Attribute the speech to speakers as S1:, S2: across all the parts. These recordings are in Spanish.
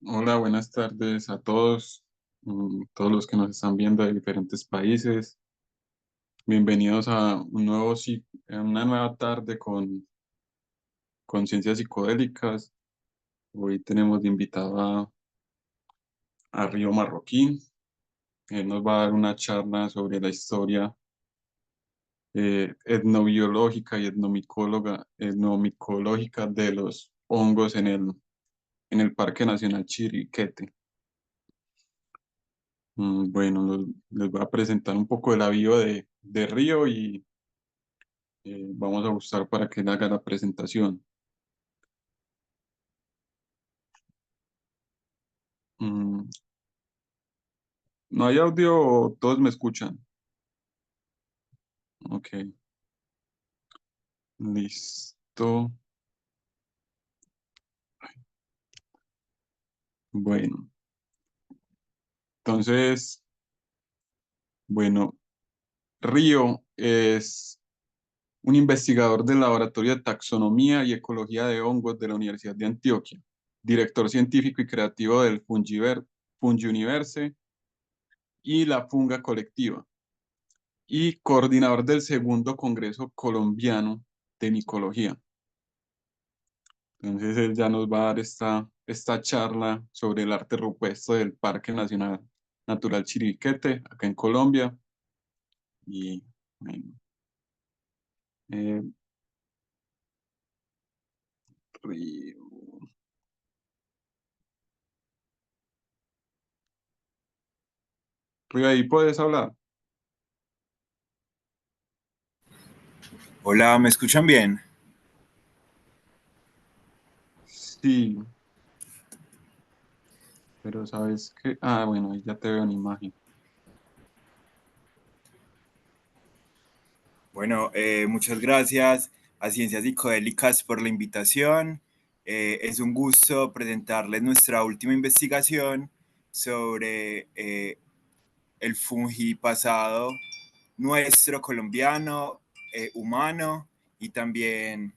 S1: Hola, buenas tardes a todos, todos los que nos están viendo de diferentes países. Bienvenidos a a una nueva tarde con ciencias psicodélicas. Hoy tenemos de invitado a Río Marroquín. Él nos va a dar una charla sobre la historia etnobiológica y etnomicológica de los hongos en el Parque Nacional Chiriquete. Bueno, les voy a presentar un poco de la bio de Río y vamos a buscar para que él haga la presentación. Mm, ¿No hay audio o todos me escuchan? Ok, listo. Bueno, entonces, bueno, Río es un investigador del Laboratorio de Taxonomía y Ecología de Hongos de la Universidad de Antioquia, director científico y creativo del Fungiuniverse y la Funga Colectiva, y coordinador del segundo Congreso Colombiano de Micología. Entonces él ya nos va a dar esta charla sobre el arte rupestre del Parque Nacional Natural Chiriquete, acá en Colombia. Y bueno, eh, Río, Río, ahí puedes hablar.
S2: Hola, ¿me escuchan bien?
S1: Sí, pero sabes que, bueno, ahí ya te veo en imagen.
S2: Bueno, muchas gracias a Ciencias Psicodélicas por la invitación. Es un gusto presentarles nuestra última investigación sobre el fungi pasado nuestro colombiano, humano y también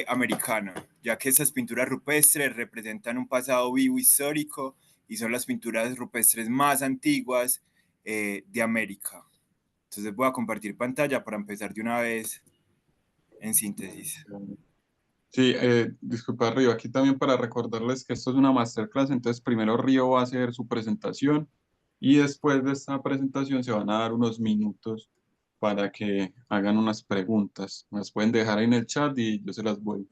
S2: americano, ya que estas pinturas rupestres representan un pasado vivo histórico y son las pinturas rupestres más antiguas de América. Entonces voy a compartir pantalla para empezar de una vez en síntesis.
S1: Sí, disculpa Río, aquí también para recordarles que esto es una masterclass, entonces primero Río va a hacer su presentación y después de esta presentación se van a dar unos minutos para que hagan unas preguntas. Las pueden dejar en el chat y yo se las voy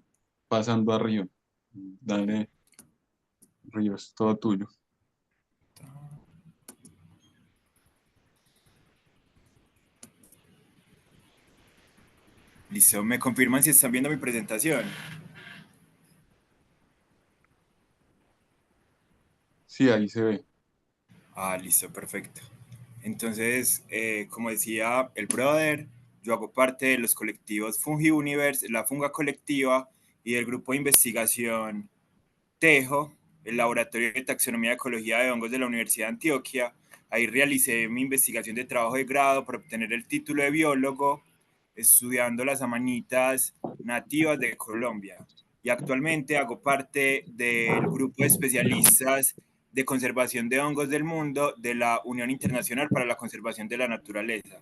S1: pasando a Río. Dale, Río, es todo tuyo.
S2: Listo, me confirman si están viendo mi presentación.
S1: Sí, ahí se ve.
S2: Ah, listo, perfecto. Entonces, como decía el brother, yo hago parte de los colectivos Fungi Universe, la Funga Colectiva y del grupo de investigación TEJO, el Laboratorio de Taxonomía y Ecología de Hongos de la Universidad de Antioquia. Ahí realicé mi investigación de trabajo de grado para obtener el título de biólogo, estudiando las amanitas nativas de Colombia. Y actualmente hago parte del grupo de especialistas de conservación de hongos del mundo de la Unión Internacional para la Conservación de la Naturaleza.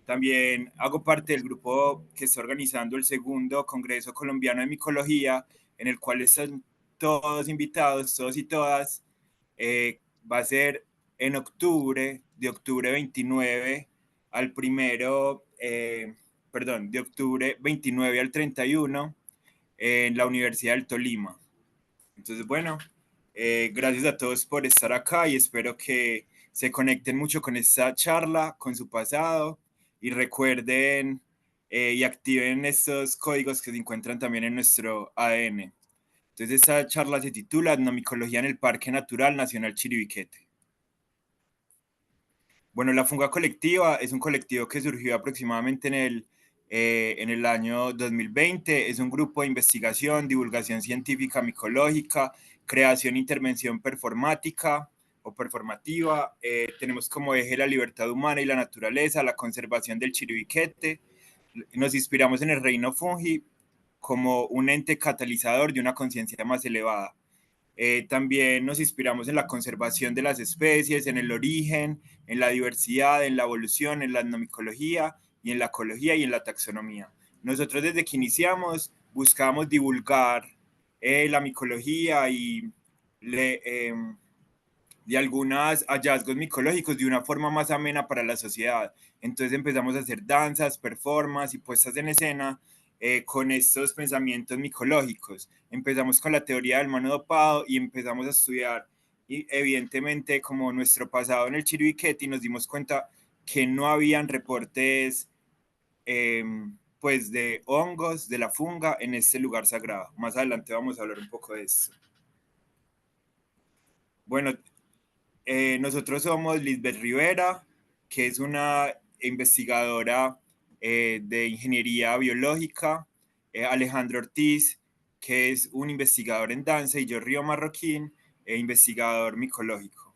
S2: También hago parte del grupo que está organizando el segundo Congreso Colombiano de Micología, en el cual están todos invitados, todos y todas. Va a ser en octubre, de octubre 29 al primero, perdón, de octubre 29 al 31 en la Universidad del Tolima. Entonces, bueno, gracias a todos por estar acá y espero que se conecten mucho con esta charla, con su pasado y recuerden y activen estos códigos que se encuentran también en nuestro ADN. Entonces, esta charla se titula Etnomicología en el Parque Natural Nacional Chiribiquete. Bueno, la Funga Colectiva es un colectivo que surgió aproximadamente en el año 2020. Es un grupo de investigación, divulgación científica micológica, creación e intervención performática o performativa. Tenemos como eje la libertad humana y la naturaleza, la conservación del chiribiquete. Nos inspiramos en el reino fungi como un ente catalizador de una conciencia más elevada. También nos inspiramos en la conservación de las especies, en el origen, en la diversidad, en la evolución, en la etnomicología y en la ecología y en la taxonomía. Nosotros desde que iniciamos buscamos divulgar la micología y de algunos hallazgos micológicos de una forma más amena para la sociedad. Entonces empezamos a hacer danzas, performances y puestas en escena con estos pensamientos micológicos. Empezamos con la teoría del mono dopado y empezamos a estudiar, y evidentemente, como nuestro pasado en el Chiribiquete, y nos dimos cuenta que no habían reportes eh, pues de hongos, de la funga en este lugar sagrado. Más adelante vamos a hablar un poco de eso. Bueno, nosotros somos Lisbeth Rivera, que es una investigadora de ingeniería biológica, Alejandro Ortiz, que es un investigador en danza, y yo, Río Marroquín, investigador micológico.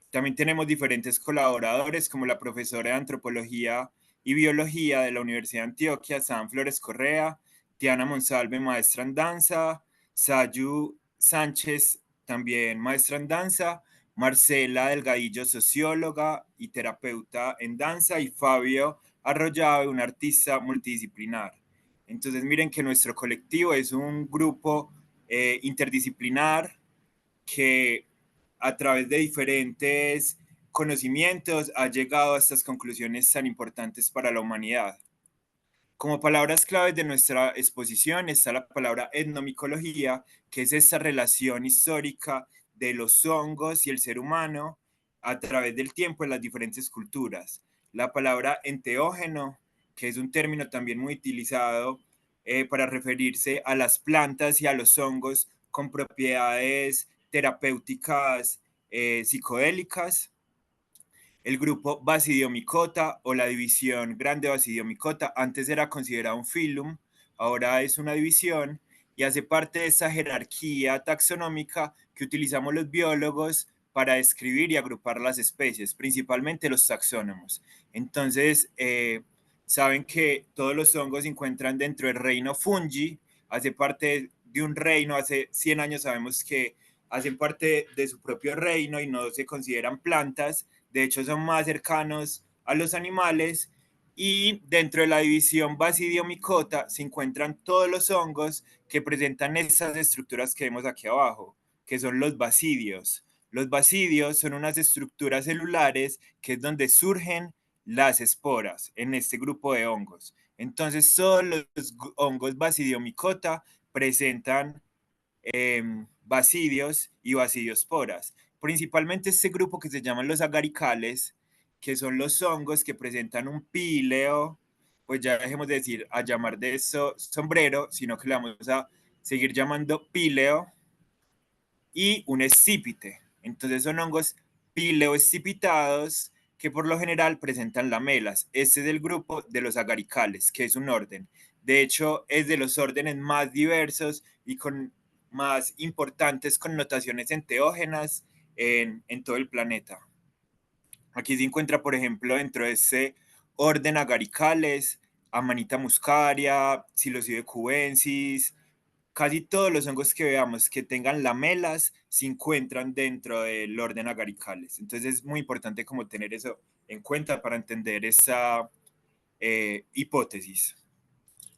S2: También tenemos diferentes colaboradores, como la profesora de antropología y biología de la Universidad de Antioquia, San Flores Correa, Tiana Monsalve, maestra en danza, Sayu Sánchez, también maestra en danza, Marcela Delgadillo, socióloga y terapeuta en danza, y Fabio Arroyave, un artista multidisciplinar. Entonces miren que nuestro colectivo es un grupo interdisciplinar que a través de diferentes conocimientos ha llegado a estas conclusiones tan importantes para la humanidad. Como palabras claves de nuestra exposición está la palabra etnomicología, que es esta relación histórica de los hongos y el ser humano a través del tiempo en las diferentes culturas. La palabra enteógeno, que es un término también muy utilizado para referirse a las plantas y a los hongos con propiedades terapéuticas psicodélicas. El grupo Basidiomycota o la división grande Basidiomycota antes era considerado un filum, ahora es una división y hace parte de esa jerarquía taxonómica que utilizamos los biólogos para describir y agrupar las especies, principalmente los taxónomos. Entonces, saben que todos los hongos se encuentran dentro del reino fungi, hace parte de un reino, hace 100 años sabemos que hacen parte de su propio reino y no se consideran plantas, de hecho son más cercanos a los animales, y dentro de la división Basidiomycota se encuentran todos los hongos que presentan esas estructuras que vemos aquí abajo, que son los basidios. Los basidios son unas estructuras celulares que es donde surgen las esporas en este grupo de hongos. Entonces todos los hongos Basidiomycota presentan basidios y basidiosporas. Principalmente este grupo que se llaman los agaricales, que son los hongos que presentan un píleo, pues ya dejemos de decir a llamar de eso sombrero, sino que le vamos a seguir llamando píleo, y un escípite. Entonces son hongos pileoescipitados que por lo general presentan lamelas. Este es el grupo de los agaricales, que es un orden. De hecho, es de los órdenes más diversos y con más importantes connotaciones enteógenas en todo el planeta. Aquí se encuentra, por ejemplo, dentro de ese orden agaricales, Amanita muscaria, Psilocybe cubensis, casi todos los hongos que veamos que tengan lamelas se encuentran dentro del orden agaricales. Entonces es muy importante como tener eso en cuenta para entender esa hipótesis.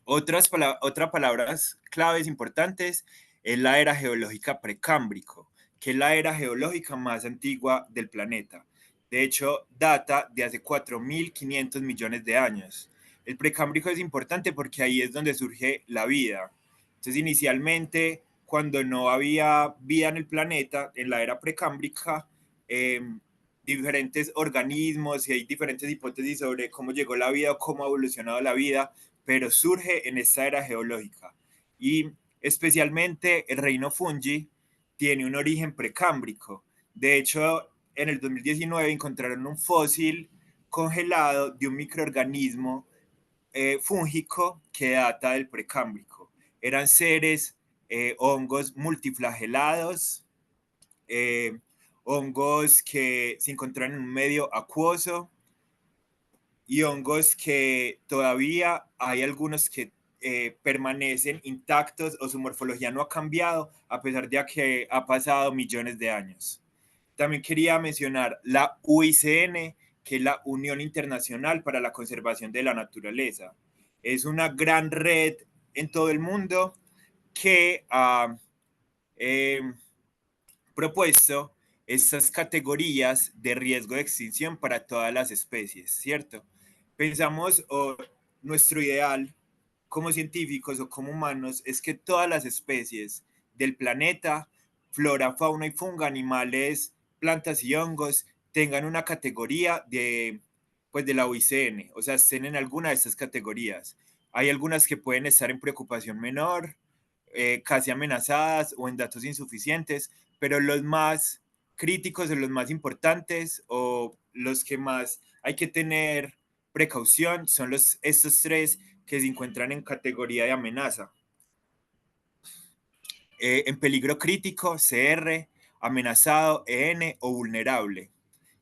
S2: Otras palabras claves importantes es la era geológica precámbrico, que es la era geológica más antigua del planeta. De hecho, data de hace 4.500 millones de años. El precámbrico es importante porque ahí es donde surge la vida. Entonces, inicialmente, cuando no había vida en el planeta, en la era precámbrica, diferentes organismos, y hay diferentes hipótesis sobre cómo llegó la vida o cómo ha evolucionado la vida, pero surge en esta era geológica. Y especialmente el reino fungi tiene un origen precámbrico. De hecho, en el 2019 encontraron un fósil congelado de un microorganismo fúngico que data del precámbrico. Eran seres, hongos multiflagelados, eh, hongos que se encontraban en un medio acuoso, y hongos que todavía hay algunos que permanecen intactos o su morfología no ha cambiado a pesar de que ha pasado millones de años. También quería mencionar la UICN, que es la Unión Internacional para la Conservación de la Naturaleza. Es una gran red en todo el mundo que ha propuesto estas categorías de riesgo de extinción para todas las especies, ¿cierto? Pensamos, nuestro ideal como científicos o como humanos es que todas las especies del planeta, flora, fauna y funga, animales, plantas y hongos, tengan una categoría pues de la UICN, o sea, estén en alguna de estas categorías. Hay algunas que pueden estar en preocupación menor, casi amenazadas o en datos insuficientes, pero los más críticos o los más importantes o los que más hay que tener precaución son estos tres que se encuentran en categoría de amenaza. En peligro crítico, CR, amenazado, EN o vulnerable.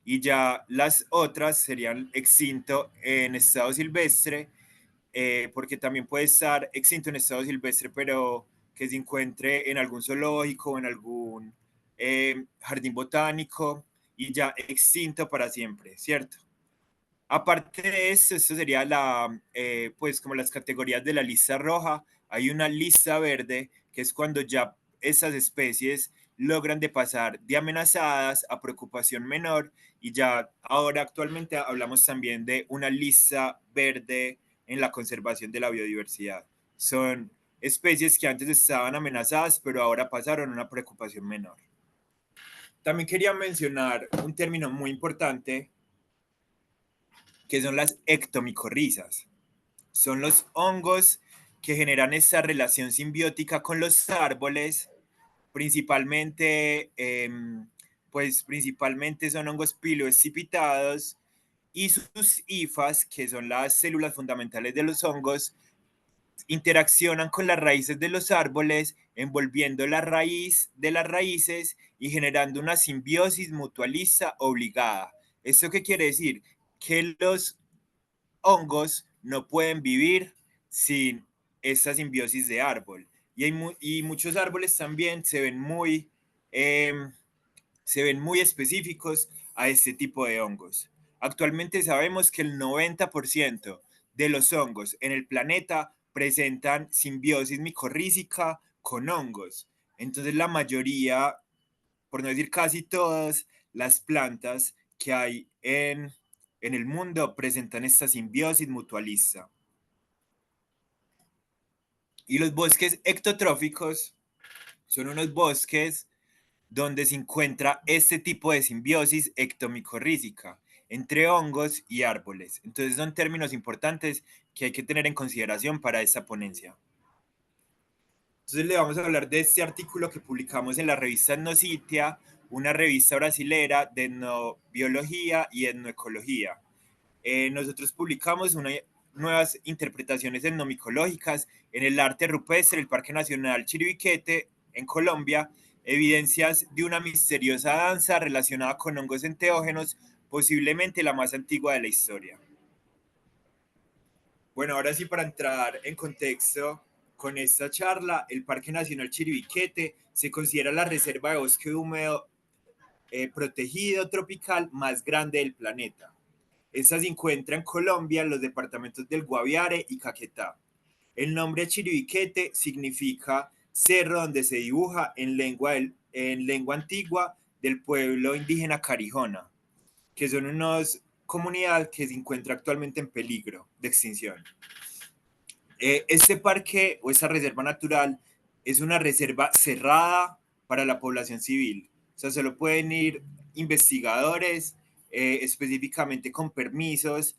S2: Y ya las otras serían extinto en estado silvestre, porque también puede estar extinto en estado silvestre, pero que se encuentre en algún zoológico o en algún jardín botánico y ya extinto para siempre, ¿cierto? Aparte de esto sería pues como las categorías de la lista roja. Hay una lista verde, que es cuando ya esas especies logran de pasar de amenazadas a preocupación menor, y ya ahora actualmente hablamos también de una lista verde en la conservación de la biodiversidad. Son especies que antes estaban amenazadas, pero ahora pasaron a una preocupación menor. También quería mencionar un término muy importante, que son las ectomicorrizas. Son los hongos que generan esa relación simbiótica con los árboles, principalmente, pues principalmente son hongos piloescipitados, y sus hifas, que son las células fundamentales de los hongos, interaccionan con las raíces de los árboles, envolviendo la raíz de las raíces y generando una simbiosis mutualista obligada. ¿Esto qué quiere decir? Que los hongos no pueden vivir sin esta simbiosis de árbol. Y muchos árboles también eh, se ven muy específicos a este tipo de hongos. Actualmente sabemos que el 90% de los hongos en el planeta presentan simbiosis micorrízica con hongos. Entonces la mayoría, por no decir casi todas, las plantas que hay en el mundo presentan esta simbiosis mutualista. Y los bosques ectotróficos son unos bosques donde se encuentra este tipo de simbiosis ectomicorrízica entre hongos y árboles. Entonces son términos importantes que hay que tener en consideración para esta ponencia. Entonces le vamos a hablar de este artículo que publicamos en la revista Etnocitia, una revista brasilera de etnobiología y etnoecología. Nosotros publicamos nuevas interpretaciones etnomicológicas en el arte rupestre del Parque Nacional Chiribiquete, en Colombia, evidencias de una misteriosa danza relacionada con hongos enteógenos, posiblemente la más antigua de la historia. Bueno, ahora sí, para entrar en contexto con esta charla, el Parque Nacional Chiribiquete se considera la reserva de bosque húmedo protegido tropical más grande del planeta. Esta se encuentra en Colombia, en los departamentos del Guaviare y Caquetá. El nombre Chiribiquete significa cerro donde se dibuja en lengua antigua del pueblo indígena Carijona, que son unas comunidades que se encuentra actualmente en peligro de extinción. Este parque o esta reserva natural es una reserva cerrada para la población civil. O sea, solo pueden ir investigadores, específicamente con permisos,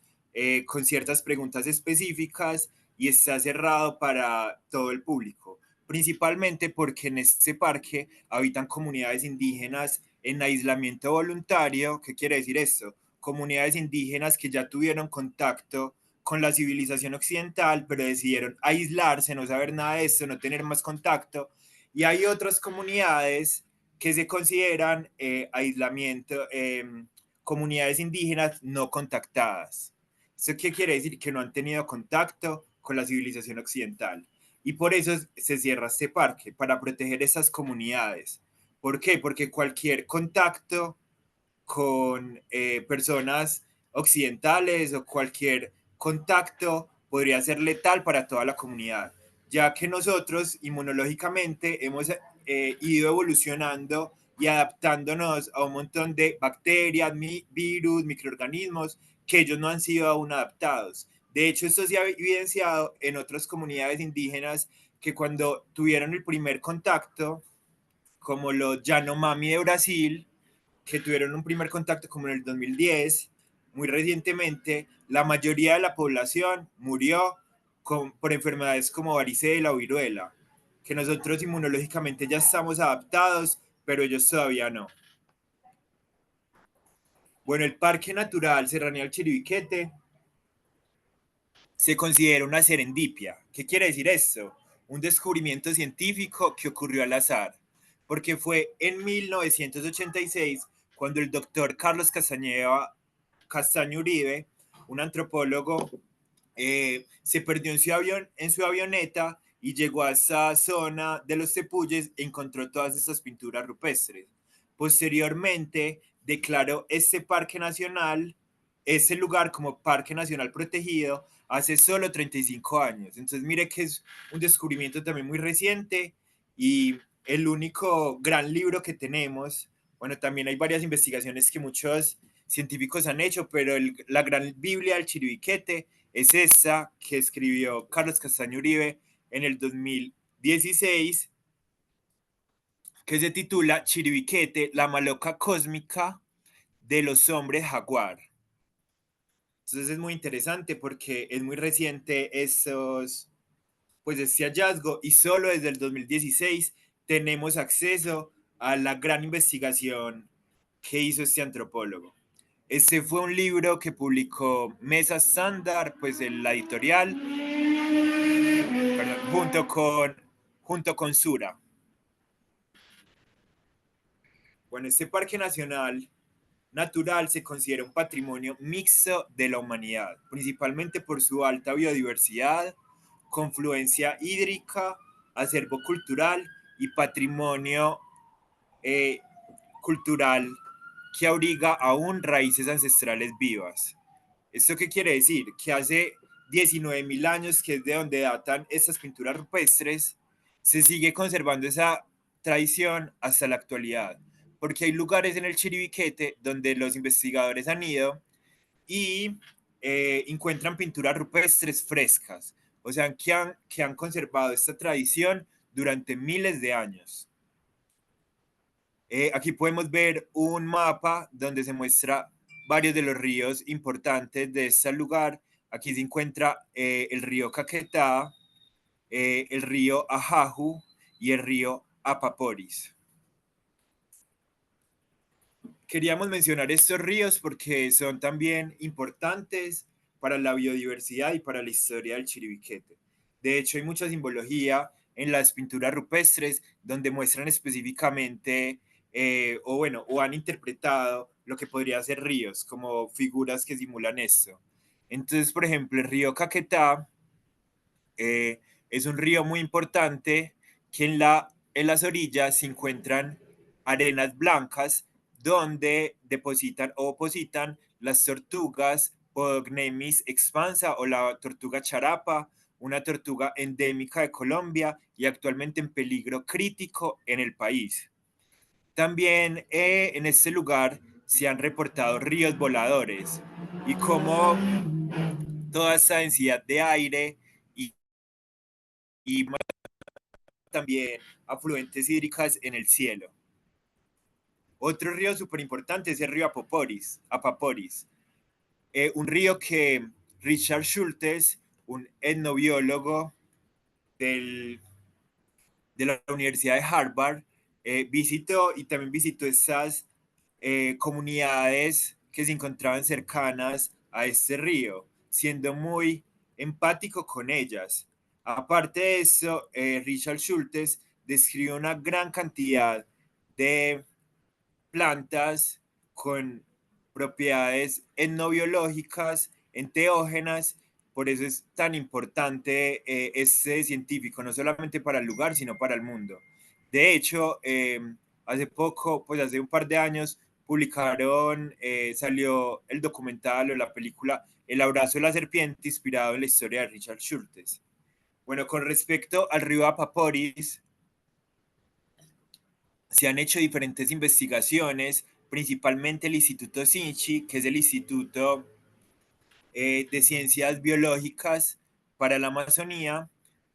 S2: con ciertas preguntas específicas, y está cerrado para todo el público, principalmente porque en este parque habitan comunidades indígenas en aislamiento voluntario. ¿Qué quiere decir esto? Comunidades indígenas que ya tuvieron contacto con la civilización occidental, pero decidieron aislarse, no saber nada de esto, no tener más contacto. Y hay otras comunidades que se consideran comunidades indígenas no contactadas. ¿Eso qué quiere decir? Que no han tenido contacto con la civilización occidental. Y por eso se cierra este parque, para proteger esas comunidades. ¿Por qué? Porque cualquier contacto con personas occidentales o cualquier contacto podría ser letal para toda la comunidad, ya que nosotros inmunológicamente hemos ido evolucionando y adaptándonos a un montón de bacterias, virus, microorganismos que ellos no han sido aún adaptados. De hecho, esto se ha evidenciado en otras comunidades indígenas que cuando tuvieron el primer contacto, como los Yanomami de Brasil, que tuvieron un primer contacto como en el 2010, muy recientemente, la mayoría de la población murió por enfermedades como varicela o viruela, que nosotros inmunológicamente ya estamos adaptados, pero ellos todavía no. Bueno, el Parque Natural Serranía del Chiribiquete se considera una serendipia. ¿Qué quiere decir esto? Un descubrimiento científico que ocurrió al azar, porque fue en 1986 cuando el doctor Carlos Castaño Uribe, un antropólogo, se perdió en su avioneta y llegó a esa zona de los Tepuyes e encontró todas esas pinturas rupestres. Posteriormente declaró este parque nacional, ese lugar como parque nacional protegido hace solo 35 años. Entonces mire que es un descubrimiento también muy reciente y el único gran libro que tenemos, bueno, también hay varias investigaciones que muchos científicos han hecho, pero la gran Biblia del Chiribiquete es esa que escribió Carlos Castaño Uribe en el 2016, que se titula Chiribiquete, la maloca cósmica de los hombres jaguar. Entonces es muy interesante porque es muy reciente pues este hallazgo y solo desde el 2016 tenemos acceso a la gran investigación que hizo este antropólogo. Este fue un libro que publicó Mesa Sandar, pues en la editorial, perdón, junto con Sura. Bueno, este parque nacional natural se considera un patrimonio mixto de la humanidad, principalmente por su alta biodiversidad, confluencia hídrica, acervo cultural y patrimonio eh, cultural que abriga aún raíces ancestrales vivas. ¿Esto qué quiere decir? Que hace 19.000 años, que es de donde datan estas pinturas rupestres, se sigue conservando esa tradición hasta la actualidad, porque hay lugares en el Chiribiquete donde los investigadores han ido y encuentran pinturas rupestres frescas, o sea, que han conservado esta tradición durante miles de años. Aquí podemos ver un mapa donde se muestra varios de los ríos importantes de este lugar. Aquí se encuentra el río Caquetá, el río Ajaju y el río Apaporis. Queríamos mencionar estos ríos porque son también importantes para la biodiversidad y para la historia del Chiribiquete. De hecho, hay mucha simbología en las pinturas rupestres donde muestran específicamente o han interpretado lo que podría ser ríos como figuras que simulan esto. Entonces, por ejemplo, el río Caquetá es un río muy importante que en las orillas se encuentran arenas blancas donde depositan o opositan las tortugas Podognemis expansa o la tortuga charapa, una tortuga endémica de Colombia y actualmente en peligro crítico en el país. También en este lugar se han reportado ríos voladores y como toda esta densidad de aire y también afluentes hídricas en el cielo. Otro río súper importante es el río Apaporis, un río que Richard Schultes, un etnobiólogo del, de la Universidad de Harvard, visitó y también visitó estas comunidades que se encontraban cercanas a este río, siendo muy empático con ellas. Aparte de eso, Richard Schultes describió una gran cantidad de plantas con propiedades etnobiológicas, enteógenas, Por eso es tan importante este científico, no solamente para el lugar, sino para el mundo. De hecho, hace poco, pues hace un par de años, publicaron, salió el documental o la película El abrazo de la serpiente, inspirado en la historia de Richard Schultes. Bueno, con respecto al río Apaporis, se han hecho diferentes investigaciones, principalmente el Instituto Sinchi, que es el Instituto de Ciencias Biológicas para la Amazonía,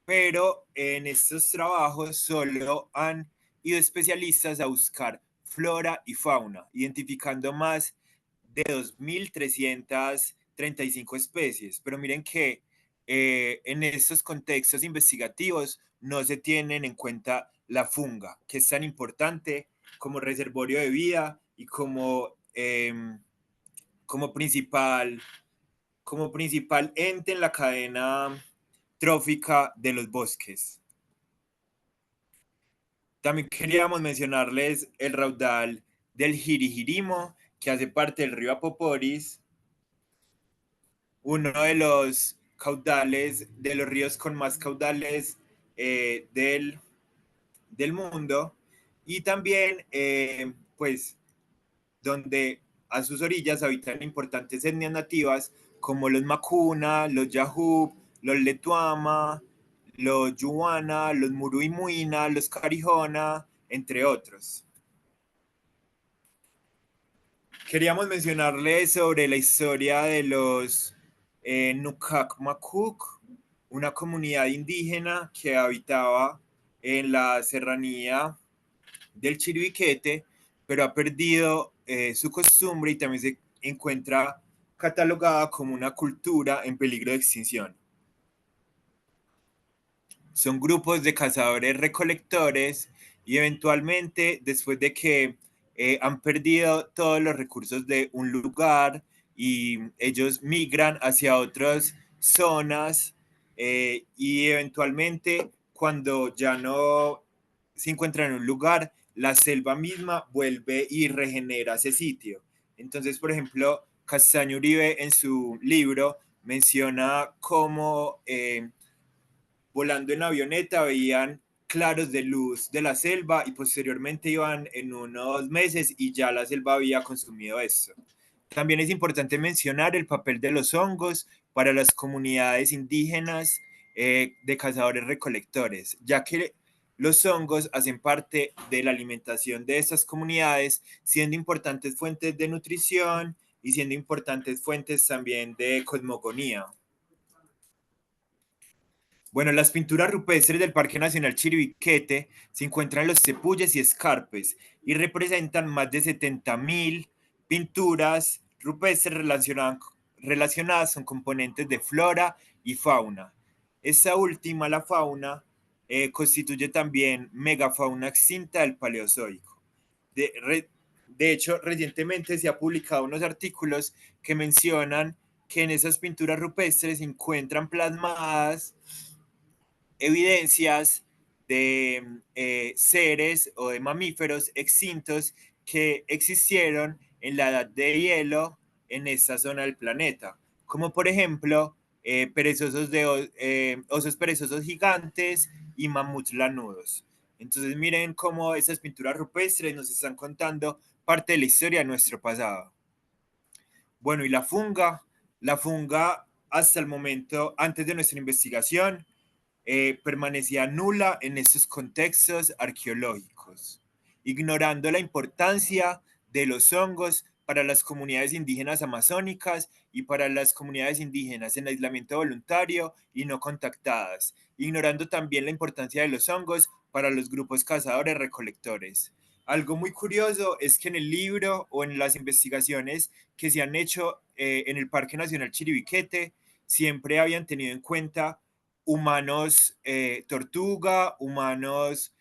S2: pero en estos trabajos solo han ido especialistas a buscar flora y fauna, identificando más de 2.335 especies. Pero miren que en estos contextos investigativos no se tienen en cuenta la funga, que es tan importante como reservorio de vida y como principal ente en la cadena trófica de los bosques. También queríamos mencionarles el raudal del Jirijirimo, que hace parte del río Apoporis, uno de los caudales, de los ríos con más caudales del mundo, y también, pues, donde a sus orillas habitan importantes etnias nativas como los Macuna, los Yahub, los Letuama, los Yuana, los Muruimuina, los Carijona, entre otros. Queríamos mencionarles sobre la historia de los Nukak-Makuk, una comunidad indígena que habitaba en la serranía del Chiribiquete, pero ha perdido su costumbre y también se encuentra catalogada como una cultura en peligro de extinción. Son grupos de cazadores recolectores y eventualmente después de que han perdido todos los recursos de un lugar y ellos migran hacia otras zonas y eventualmente cuando ya no se encuentran en un lugar, la selva misma vuelve y regenera ese sitio. Entonces, por ejemplo, Castaño Uribe en su libro menciona cómo volando en avioneta veían claros de luz de la selva y posteriormente iban en unos meses y ya la selva había consumido esto. También es importante mencionar el papel de los hongos para las comunidades indígenas de cazadores recolectores, ya que los hongos hacen parte de la alimentación de estas comunidades, siendo importantes fuentes de nutrición y siendo importantes fuentes también de cosmogonía. Bueno, las pinturas rupestres del Parque Nacional Chiribiquete se encuentran en los Tepuyes y Escarpes y representan más de 70.000 pinturas rupestres relacionadas con componentes de flora y fauna. Esta última, la fauna, constituye también megafauna extinta del Paleozoico. De, re, de hecho, recientemente se han publicado unos artículos que mencionan que en esas pinturas rupestres se encuentran plasmadas evidencias de seres o de mamíferos extintos que existieron en la edad de hielo en esta zona del planeta, como por ejemplo osos perezosos gigantes y mamuts lanudos. Entonces miren cómo esas pinturas rupestres nos están contando parte de la historia de nuestro pasado. Bueno, y la funga hasta el momento, antes de nuestra investigación, permanecía nula en estos contextos arqueológicos, ignorando la importancia de los hongos para las comunidades indígenas amazónicas y para las comunidades indígenas en aislamiento voluntario y no contactadas, ignorando también la importancia de los hongos para los grupos cazadores recolectores. Algo muy curioso es que en el libro o en las investigaciones que se han hecho en el Parque Nacional Chiribiquete siempre habían tenido en cuenta humanos tortuga, humanos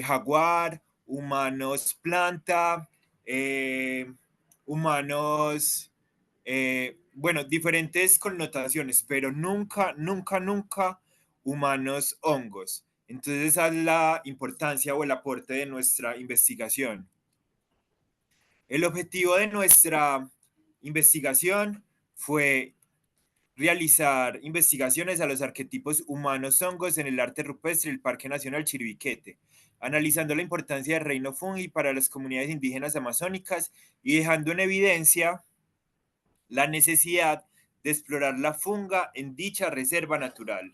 S2: jaguar, humanos planta, humanos, bueno, diferentes connotaciones, pero nunca, nunca, nunca humanos hongos. Entonces esa es la importancia o el aporte de nuestra investigación. El objetivo de nuestra investigación fue realizar investigaciones a los arquetipos humanos hongos en el arte rupestre del Parque Nacional Chiribiquete, analizando la importancia del reino fungi para las comunidades indígenas amazónicas y dejando en evidencia la necesidad de explorar la funga en dicha reserva natural.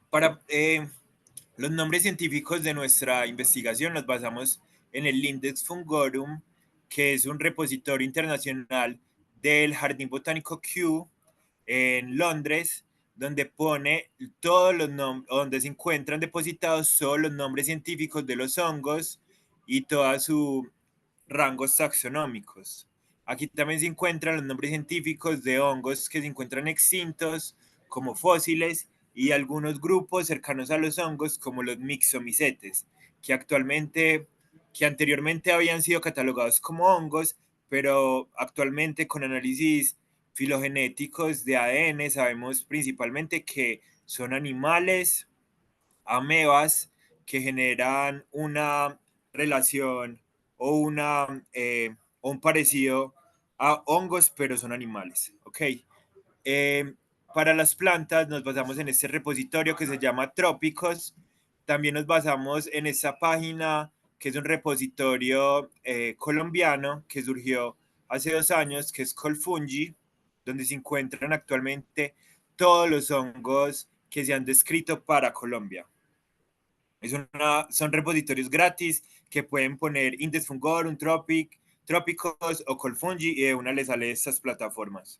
S2: Para los nombres científicos de nuestra investigación nos basamos en el Index Fungorum, que es un repositorio internacional del Jardín Botánico Kew en Londres, donde pone todos los nombres, donde se encuentran depositados todos los nombres científicos de los hongos y todos sus rangos taxonómicos. Aquí también se encuentran los nombres científicos de hongos que se encuentran extintos, como fósiles, y algunos grupos cercanos a los hongos, como los mixomicetes, que anteriormente habían sido catalogados como hongos, pero actualmente con análisis filogenéticos de ADN sabemos principalmente que son animales, amebas, que generan una relación o, o un parecido a hongos, pero son animales. ¿Ok? Eh, para las plantas nos basamos en este repositorio que se llama Trópicos. También nos basamos en esta página que es un repositorio colombiano que surgió hace 2 años, que es Colfungi, donde se encuentran actualmente todos los hongos que se han descrito para Colombia. Son repositorios gratis que pueden poner Index Fungorum, Trópicos o Colfungi y de una les sale estas plataformas.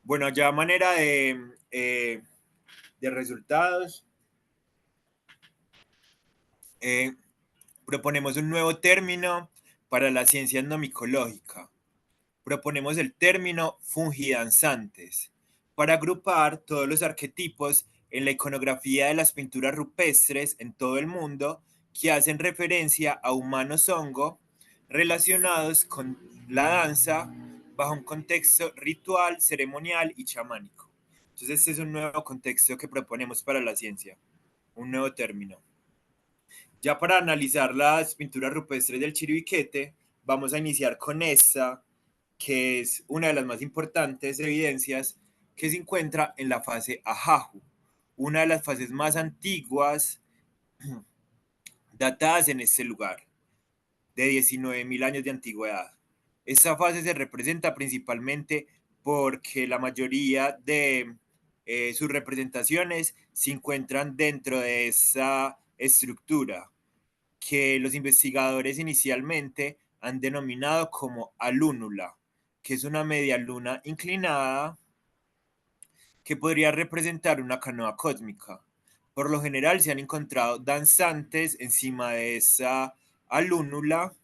S2: Bueno, ya a manera de resultados, proponemos un nuevo término para la ciencia etnomicológica. Proponemos el término fungidanzantes para agrupar todos los arquetipos en la iconografía de las pinturas rupestres en todo el mundo que hacen referencia a humanos hongo relacionados con la danza bajo un contexto ritual, ceremonial y chamánico. Entonces, este es un nuevo contexto que proponemos para la ciencia, un nuevo término. Ya para analizar las pinturas rupestres del Chiribiquete, vamos a iniciar con esta, que es una de las más importantes evidencias que se encuentra en la fase Ajahu, una de las fases más antiguas datadas en este lugar, de 19.000 años de antigüedad. Esta fase se representa principalmente porque la mayoría de sus representaciones se encuentran dentro de esa estructura que los investigadores inicialmente han denominado como alúnula, que es una media luna inclinada que podría representar una canoa cósmica. Por lo general se han encontrado danzantes encima de esa alúnula,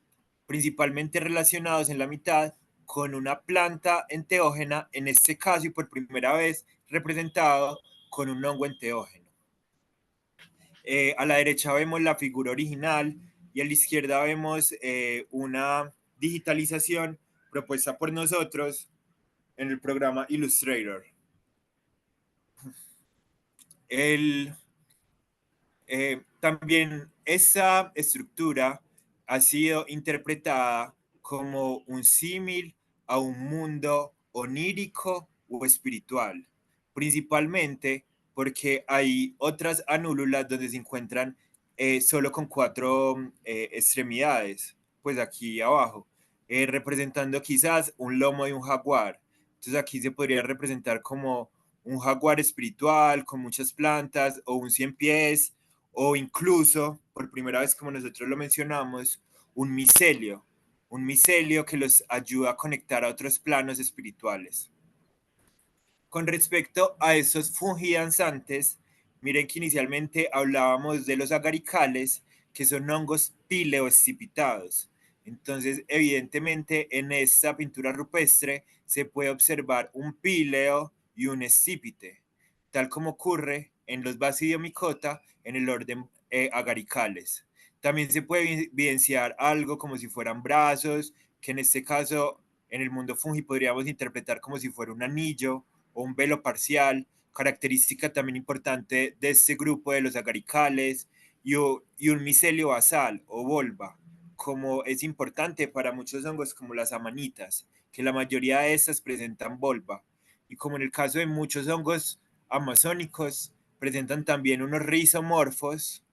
S2: principalmente relacionados en la mitad con una planta enteógena, en este caso y por primera vez representado con un hongo enteógeno. A la derecha vemos la figura original y a la izquierda vemos una digitalización propuesta por nosotros en el programa Illustrator. El, también esa estructura ha sido interpretada como un símil a un mundo onírico o espiritual, principalmente porque hay otras anúlulas donde se encuentran solo con 4 extremidades, pues aquí abajo, representando quizás un lomo de un jaguar. Entonces aquí se podría representar como un jaguar espiritual con muchas plantas o un 100 pies o incluso, por primera vez como nosotros lo mencionamos, un micelio que los ayuda a conectar a otros planos espirituales. Con respecto a estos fungidanzantes, miren que inicialmente hablábamos de los agaricales, que son hongos pileoescipitados. Entonces, evidentemente, en esta pintura rupestre se puede observar un píleo y un escípite, tal como ocurre en los Basidiomycota en el orden agaricales. También se puede evidenciar algo como si fueran brazos, que en este caso, en el mundo fungi podríamos interpretar como si fuera un anillo o un velo parcial, característica también importante de este grupo de los agaricales, y un micelio basal o volva, como es importante para muchos hongos como las amanitas, que la mayoría de estas presentan volva. Y como en el caso de muchos hongos amazónicos, presentan también unos rizomorfos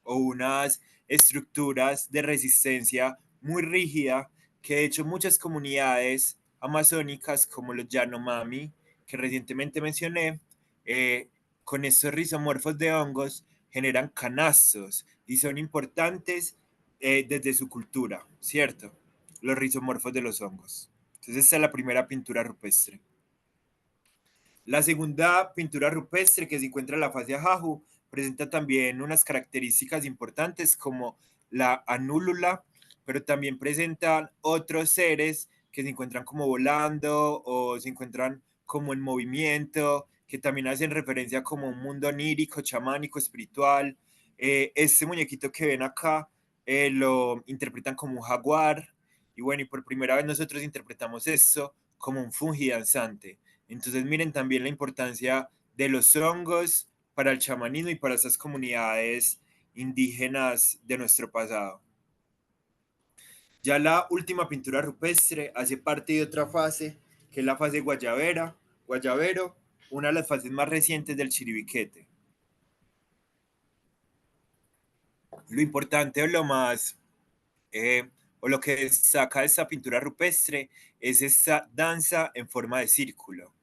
S2: o unas estructuras de resistencia muy rígida que de hecho muchas comunidades amazónicas como los Yanomami, que recientemente mencioné, con estos rizomorfos de hongos generan canastos y son importantes desde su cultura, ¿cierto? Los rizomorfos de los hongos. Entonces esta es la primera pintura rupestre. La segunda pintura rupestre que se encuentra en la fase Ajahu presenta también unas características importantes como la anúlula, pero también presentan otros seres que se encuentran como volando o se encuentran como en movimiento, que también hacen referencia como un mundo onírico, chamánico, espiritual. Este muñequito que ven acá lo interpretan como un jaguar y bueno, y por primera vez nosotros interpretamos esto como un fungi danzante. Entonces miren también la importancia de los hongos para el chamanismo y para estas comunidades indígenas de nuestro pasado. Ya la última pintura rupestre hace parte de otra fase, que es la fase guayabero, una de las fases más recientes del Chiribiquete. Lo importante o lo más, o lo que destaca de esta pintura rupestre es esta danza en forma de círculo,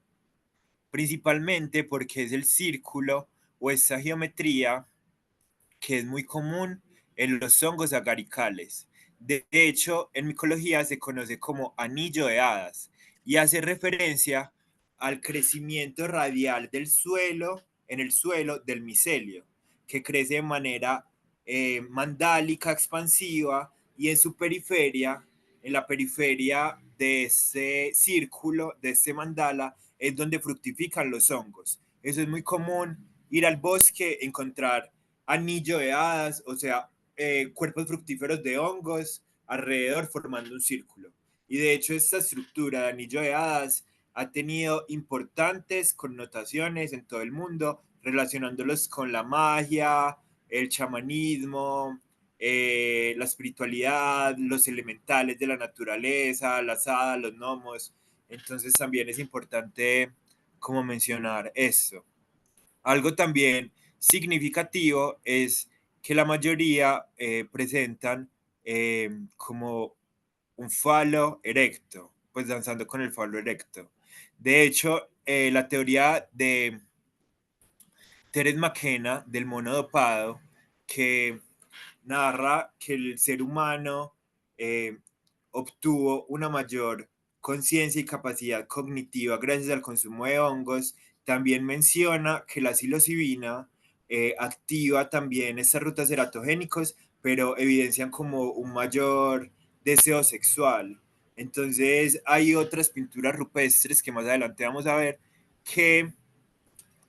S2: principalmente porque es el círculo o esa geometría que es muy común en los hongos agaricales. De hecho, en micología se conoce como anillo de hadas y hace referencia al crecimiento radial del suelo, en el suelo del micelio, que crece de manera mandálica, expansiva, y en su periferia, en la periferia de ese círculo, de ese mandala, es donde fructifican los hongos. Eso es muy común, ir al bosque, encontrar anillo de hadas, o sea, cuerpos fructíferos de hongos alrededor formando un círculo. Y de hecho esta estructura de anillo de hadas ha tenido importantes connotaciones en todo el mundo, relacionándolos con la magia, el chamanismo, la espiritualidad, los elementales de la naturaleza, las hadas, los gnomos. Entonces también es importante como mencionar esto. Algo también significativo es que la mayoría presentan como un falo erecto, pues danzando con el falo erecto. De hecho, la teoría de Terence McKenna del mono dopado, que narra que el ser humano eh, obtuvo una mayor conciencia y capacidad cognitiva gracias al consumo de hongos. También menciona que la psilocibina activa también estas rutas seratogénicos, pero evidencian como un mayor deseo sexual. Entonces hay otras pinturas rupestres que más adelante vamos a ver que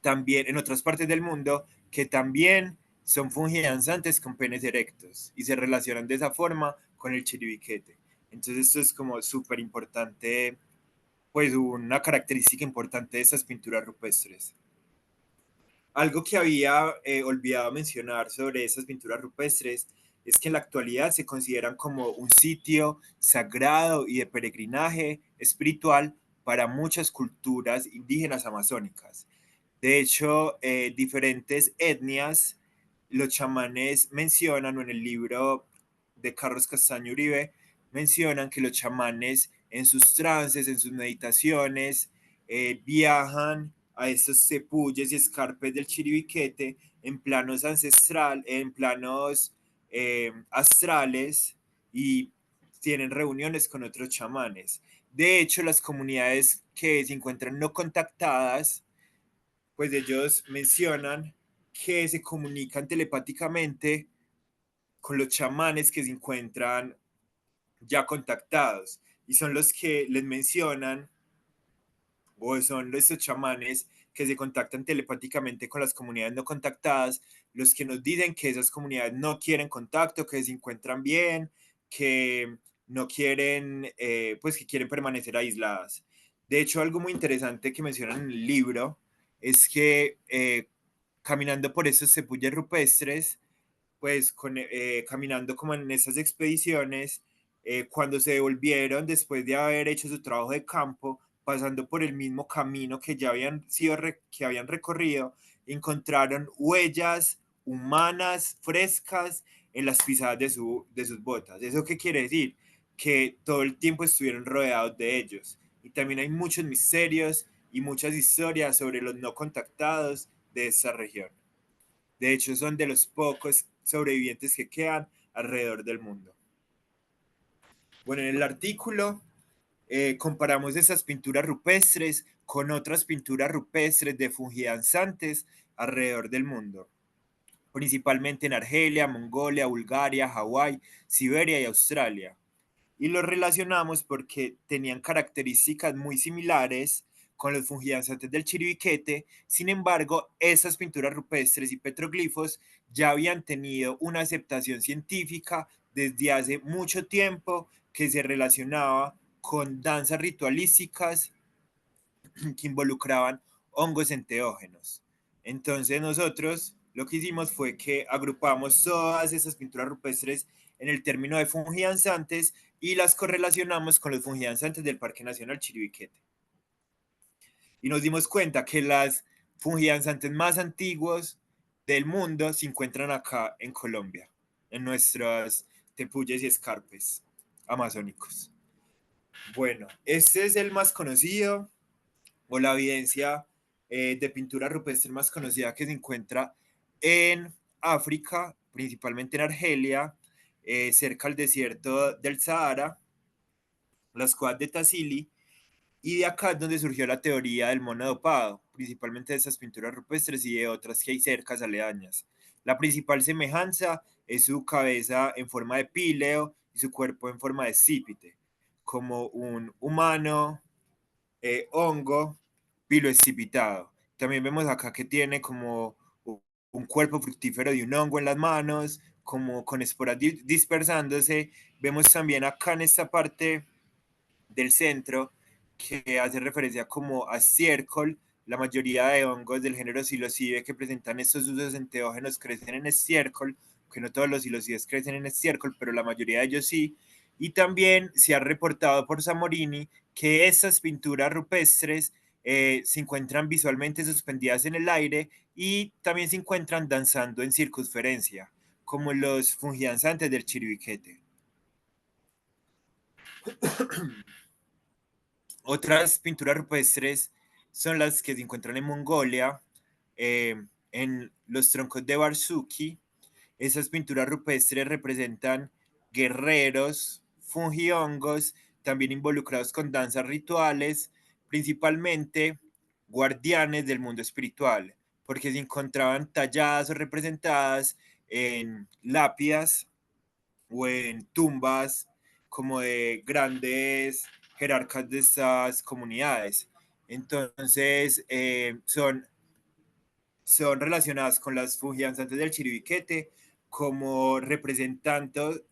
S2: también en otras partes del mundo que también son fungidanzantes con penes erectos y se relacionan de esa forma con el chiribiquete. Entonces esto es como súper importante, pues una característica importante de esas pinturas rupestres. Algo que había olvidado mencionar sobre esas pinturas rupestres es que en la actualidad se consideran como un sitio sagrado y de peregrinaje espiritual para muchas culturas indígenas amazónicas. De hecho, diferentes etnias, los chamanes mencionan, o en el libro de Carlos Castaño Uribe, mencionan que los chamanes en sus trances, en sus meditaciones, viajan a estos cepulles y escarpes del Chiribiquete en planos ancestral, en planos astrales y tienen reuniones con otros chamanes. De hecho, las comunidades que se encuentran no contactadas, pues ellos mencionan que se comunican telepáticamente con los chamanes que se encuentran ya contactados y son los que les mencionan o son estos chamanes que se contactan telepáticamente con las comunidades no contactadas, los que nos dicen que esas comunidades no quieren contacto, que se encuentran bien, que no quieren, pues que quieren permanecer aisladas. De hecho, algo muy interesante que mencionan en el libro es que caminando por esos cepulles rupestres, pues caminando como en esas expediciones, cuando se devolvieron después de haber hecho su trabajo de campo, pasando por el mismo camino que ya que habían recorrido, encontraron huellas humanas frescas en las pisadas de sus botas. ¿Eso qué quiere decir? Que todo el tiempo estuvieron rodeados de ellos. Y también hay muchos misterios y muchas historias sobre los no contactados de esta región. De hecho, son de los pocos sobrevivientes que quedan alrededor del mundo. Bueno, en el artículo comparamos esas pinturas rupestres con otras pinturas rupestres de fungidanzantes alrededor del mundo, principalmente en Argelia, Mongolia, Bulgaria, Hawái, Siberia y Australia. Y los relacionamos porque tenían características muy similares con los fungidanzantes del Chiribiquete. Sin embargo, esas pinturas rupestres y petroglifos ya habían tenido una aceptación científica desde hace mucho tiempo, que se relacionaba con danzas ritualísticas que involucraban hongos enteógenos. Entonces nosotros lo que hicimos fue que agrupamos todas esas pinturas rupestres en el término de fungidanzantes y las correlacionamos con los fungidanzantes del Parque Nacional Chiribiquete. Y nos dimos cuenta que las fungidanzantes más antiguos del mundo se encuentran acá en Colombia, en nuestras tepuyes y escarpes amazónicos. Bueno, este es el más conocido, o la evidencia de pintura rupestre más conocida, que se encuentra en África, principalmente en Argelia, cerca al desierto del Sahara, las cuevas de Tassili, y de acá es donde surgió la teoría del mono dopado, principalmente de esas pinturas rupestres y de otras que hay cercas aledañas. La principal semejanza es su cabeza en forma de píleo y su cuerpo en forma de cípite, como un humano hongo piloescipitado. También vemos acá que tiene como un cuerpo fructífero de un hongo en las manos, como con esporas dispersándose. Vemos también acá en esta parte del centro que hace referencia como a estiércol. La mayoría de hongos del género Psilocibe que presentan estos usos enteógenos crecen en estiércol, que no todos los psilocibes crecen en estiércol, pero la mayoría de ellos sí. Y también se ha reportado por Zamorini que estas pinturas rupestres se encuentran visualmente suspendidas en el aire y también se encuentran danzando en circunferencia, como los fungidanzantes del Chiribiquete. Otras pinturas rupestres son las que se encuentran en Mongolia, en los troncos de Barzuki. Esas pinturas rupestres representan guerreros, fungiongos, también involucrados con danzas rituales, principalmente guardianes del mundo espiritual, porque se encontraban talladas o representadas en lápidas o en tumbas como de grandes jerarcas de estas comunidades. Entonces, son relacionadas con las fugianzantes del Chiribiquete como representantes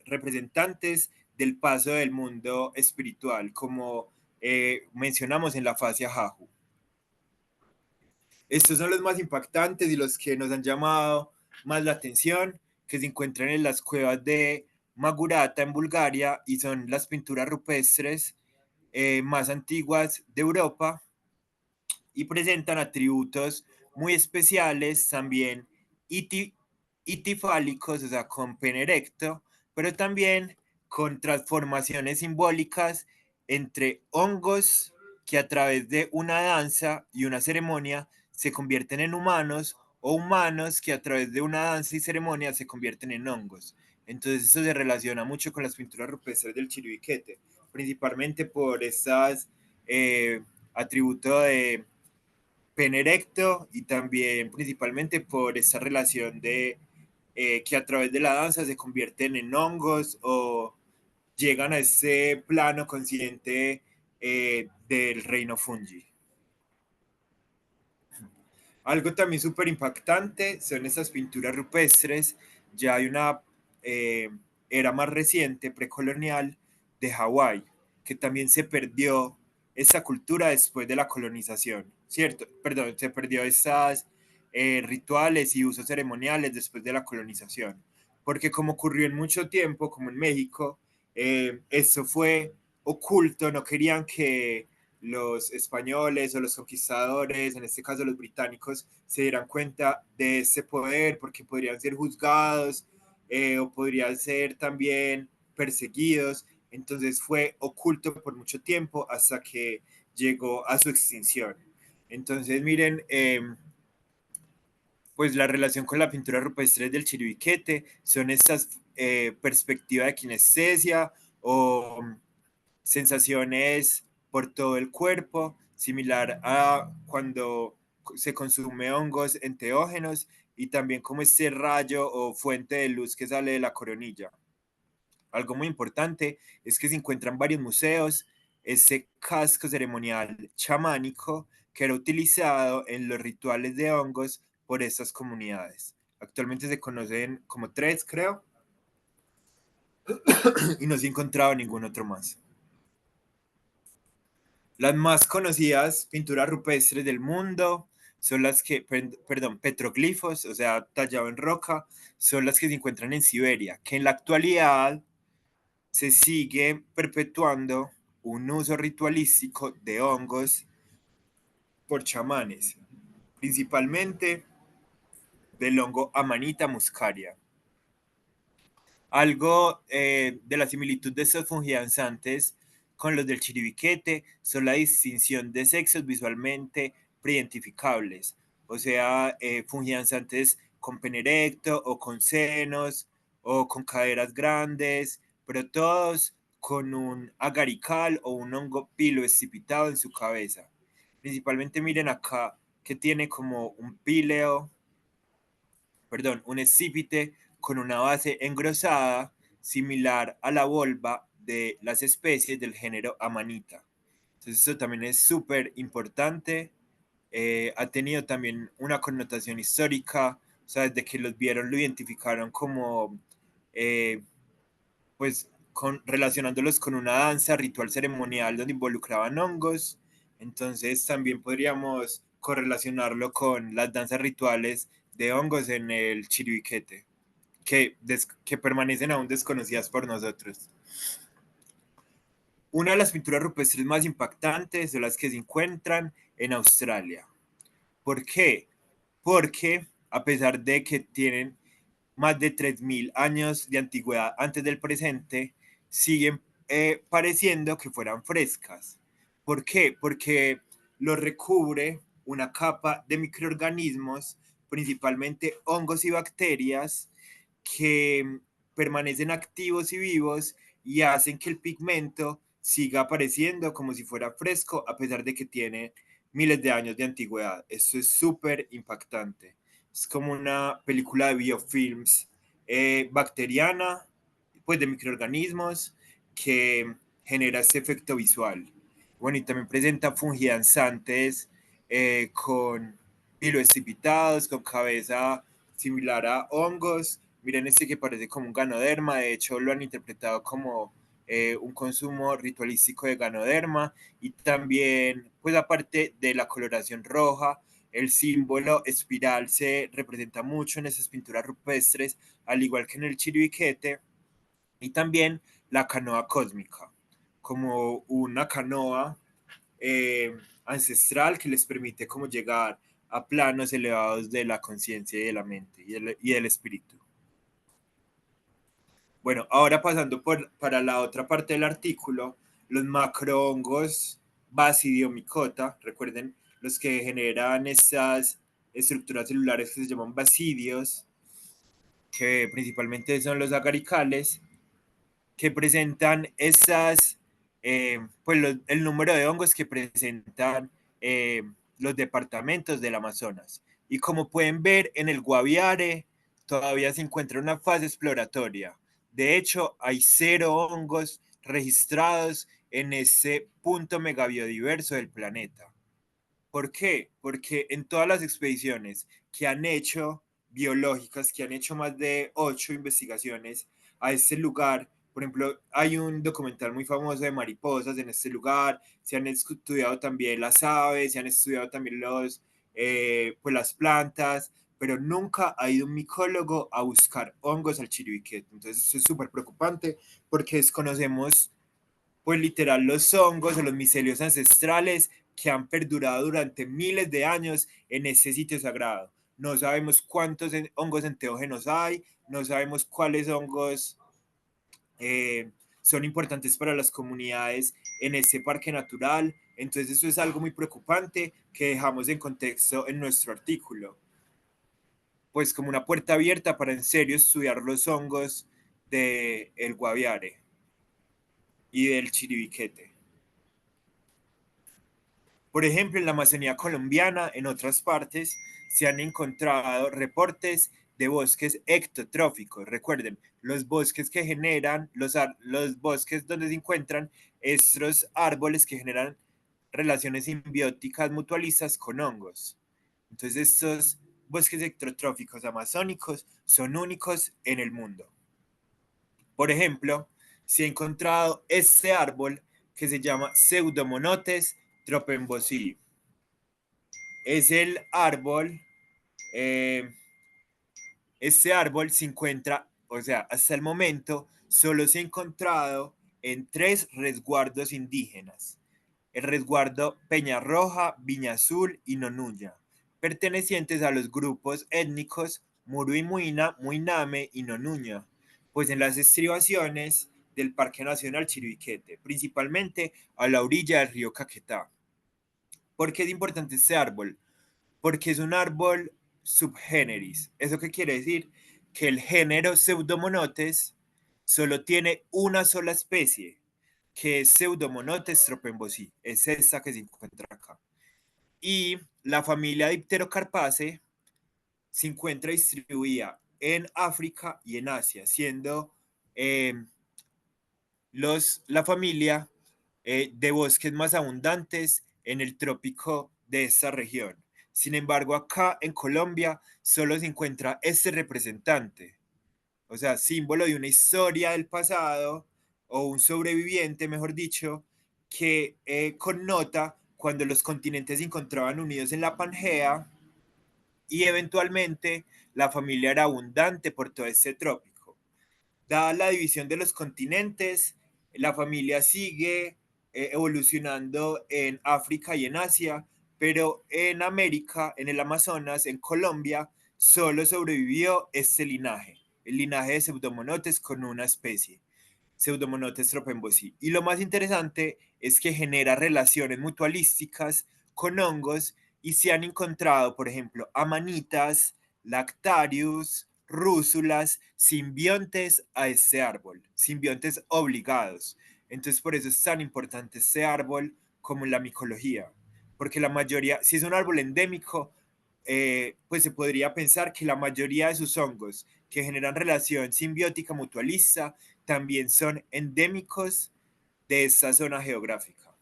S2: del paso del mundo espiritual, como mencionamos en la fascia Jaju. Estos son los más impactantes y los que nos han llamado más la atención, que se encuentran en las cuevas de Magurata en Bulgaria y son las pinturas rupestres más antiguas de Europa y presentan atributos muy especiales, también itifálicos, o sea, con pene erecto, pero también con transformaciones simbólicas entre hongos que a través de una danza y una ceremonia se convierten en humanos, o humanos que a través de una danza y ceremonia se convierten en hongos. Entonces eso se relaciona mucho con las pinturas rupestres del Chiribiquete, principalmente por estas atributos de pene erecto y también principalmente por esa relación de que a través de la danza se convierten en hongos o llegan a ese plano consciente del reino fungi. Algo también súper impactante son esas pinturas rupestres. Ya hay una eh, era más reciente, precolonial, de Hawái, que también se perdió esa cultura después de la colonización, ¿cierto? Perdón, se perdió esas rituales y usos ceremoniales después de la colonización. porque como ocurrió en mucho tiempo, como en México, esto fue oculto, no querían que los españoles o los conquistadores, en este caso los británicos, se dieran cuenta de ese poder porque podrían ser juzgados o podrían ser también perseguidos. Entonces fue oculto por mucho tiempo hasta que llegó a su extinción. Entonces miren, pues la relación con la pintura rupestre del Chiribiquete son estas perspectivas de kinestesia o sensaciones por todo el cuerpo, similar a cuando se consume hongos enteógenos y también como ese rayo o fuente de luz que sale de la coronilla. Algo muy importante es que se encuentran varios museos ese casco ceremonial chamánico que era utilizado en los rituales de hongos por estas comunidades. Actualmente se conocen como tres, creo, y no se ha encontrado ningún otro más. Las más conocidas pinturas rupestres del mundo son las que, perdón, petroglifos, o sea, tallado en roca, son las que se encuentran en Siberia, que en la actualidad se sigue perpetuando un uso ritualístico de hongos por chamanes, principalmente del hongo Amanita muscaria. Algo de la similitud de estos fungidanzantes con los del chiribiquete son la distinción de sexos visualmente preidentificables, o sea, fungidanzantes con pene erecto o con senos o con caderas grandes, pero todos con un agarical o un hongo pilo escipitado en su cabeza. Principalmente miren acá que tiene como un píleo, perdón, un escípite con una base engrosada similar a la volva de las especies del género Amanita. Entonces eso también es súper importante. Ha tenido también una connotación histórica, o sea, desde que los vieron lo identificaron como, eh, pues, relacionándolos con una danza ritual ceremonial donde involucraban hongos. Entonces también podríamos correlacionarlo con las danzas rituales de hongos en el Chiribiquete, que permanecen aún desconocidas por nosotros. Una de las pinturas rupestres más impactantes son las que se encuentran en Australia. ¿Por qué? Porque a pesar de que tienen más de 3.000 años de antigüedad antes del presente, siguen pareciendo que fueran frescas. ¿Por qué? Porque lo recubre una capa de microorganismos, principalmente hongos y bacterias, que permanecen activos y vivos y hacen que el pigmento siga apareciendo como si fuera fresco a pesar de que tiene miles de años de antigüedad. Esto es súper impactante. Es como una película de biofilms bacteriana, pues de microorganismos que genera este efecto visual. Bueno, y también presenta fungidanzantes con piloescipitados, con cabeza similar a hongos. Miren este que parece como un ganoderma, de hecho lo han interpretado como un consumo ritualístico de ganoderma y también, pues aparte de la coloración roja, el símbolo espiral se representa mucho en esas pinturas rupestres, al igual que en el chiribiquete, y también la canoa cósmica, como una canoa ancestral que les permite como llegar a planos elevados de la conciencia y de la mente y del espíritu. Bueno, ahora pasando para la otra parte del artículo, los macrohongos basidiomicota, recuerden los que generan estas estructuras celulares que se llaman basidios, que principalmente son los agaricales, que presentan esas, pues el número de hongos que presentan los departamentos del Amazonas. Y como pueden ver en el Guaviare, todavía se encuentra una fase exploratoria. De hecho, hay 0 hongos registrados en ese punto megabiodiverso del planeta. ¿Por qué? Porque en todas las expediciones que han hecho biológicas, que han hecho más de 8 investigaciones a este lugar, por ejemplo, hay un documental muy famoso de mariposas en este lugar, se han estudiado también las aves, se han estudiado también pues las plantas, pero nunca ha ido un micólogo a buscar hongos al Chiribiquete. Entonces eso es súper preocupante porque desconocemos pues literal los hongos o los micelios ancestrales que han perdurado durante miles de años en ese sitio sagrado. No sabemos cuántos hongos enteógenos hay, no sabemos cuáles hongos eh, son importantes para las comunidades en ese parque natural. Entonces eso es algo muy preocupante que dejamos en contexto en nuestro artículo, pues como una puerta abierta para en serio estudiar los hongos del Guaviare y del Chiribiquete. Por ejemplo, en la Amazonía colombiana, en otras partes, se han encontrado reportes de bosques ectotróficos. Recuerden, los bosques que generan, los bosques donde se encuentran estos árboles que generan relaciones simbióticas mutualistas con hongos. Entonces, estos bosques ectotróficos amazónicos son únicos en el mundo. Por ejemplo, se ha encontrado este árbol que se llama Pseudomonotes tropembosi. Es el árbol, eh, este árbol se encuentra, o sea, hasta el momento solo se ha encontrado en 3 resguardos indígenas: el resguardo Peñarroja, Viña Azul y Nonuña, pertenecientes a los grupos étnicos Muru y Muina, Muiname y Nonuña, pues en las estribaciones del Parque Nacional Chiribiquete, principalmente a la orilla del río Caquetá. ¿Por qué es importante este árbol? Porque es un árbol subgéneris. ¿Eso qué quiere decir? Que el género Pseudomonotes solo tiene una sola especie, que es Pseudomonotes tropembosi. Es esta que se encuentra acá. Y la familia Dipterocarpaceae se encuentra distribuida en África y en Asia, siendo eh, la familia de bosques más abundantes en el trópico de esta región. Sin embargo, acá en Colombia solo se encuentra este representante, o sea, símbolo de una historia del pasado o un sobreviviente, mejor dicho, que connota cuando los continentes se encontraban unidos en la Pangea y eventualmente la familia era abundante por todo este trópico. Dada la división de los continentes, la familia sigue evolucionando en África y en Asia, pero en América, en el Amazonas, en Colombia, solo sobrevivió este linaje, el linaje de Pseudomonotes con una especie, Pseudomonotes tropembosi. Y lo más interesante es que genera relaciones mutualísticas con hongos y se han encontrado, por ejemplo, amanitas, lactarius, rúsulas, simbiontes a este árbol, simbiontes obligados. Entonces, por eso es tan importante este árbol como en la micología, porque la mayoría, si es un árbol endémico, pues se podría pensar que la mayoría de sus hongos que generan relación simbiótica mutualista también son endémicos de esta zona geográfica.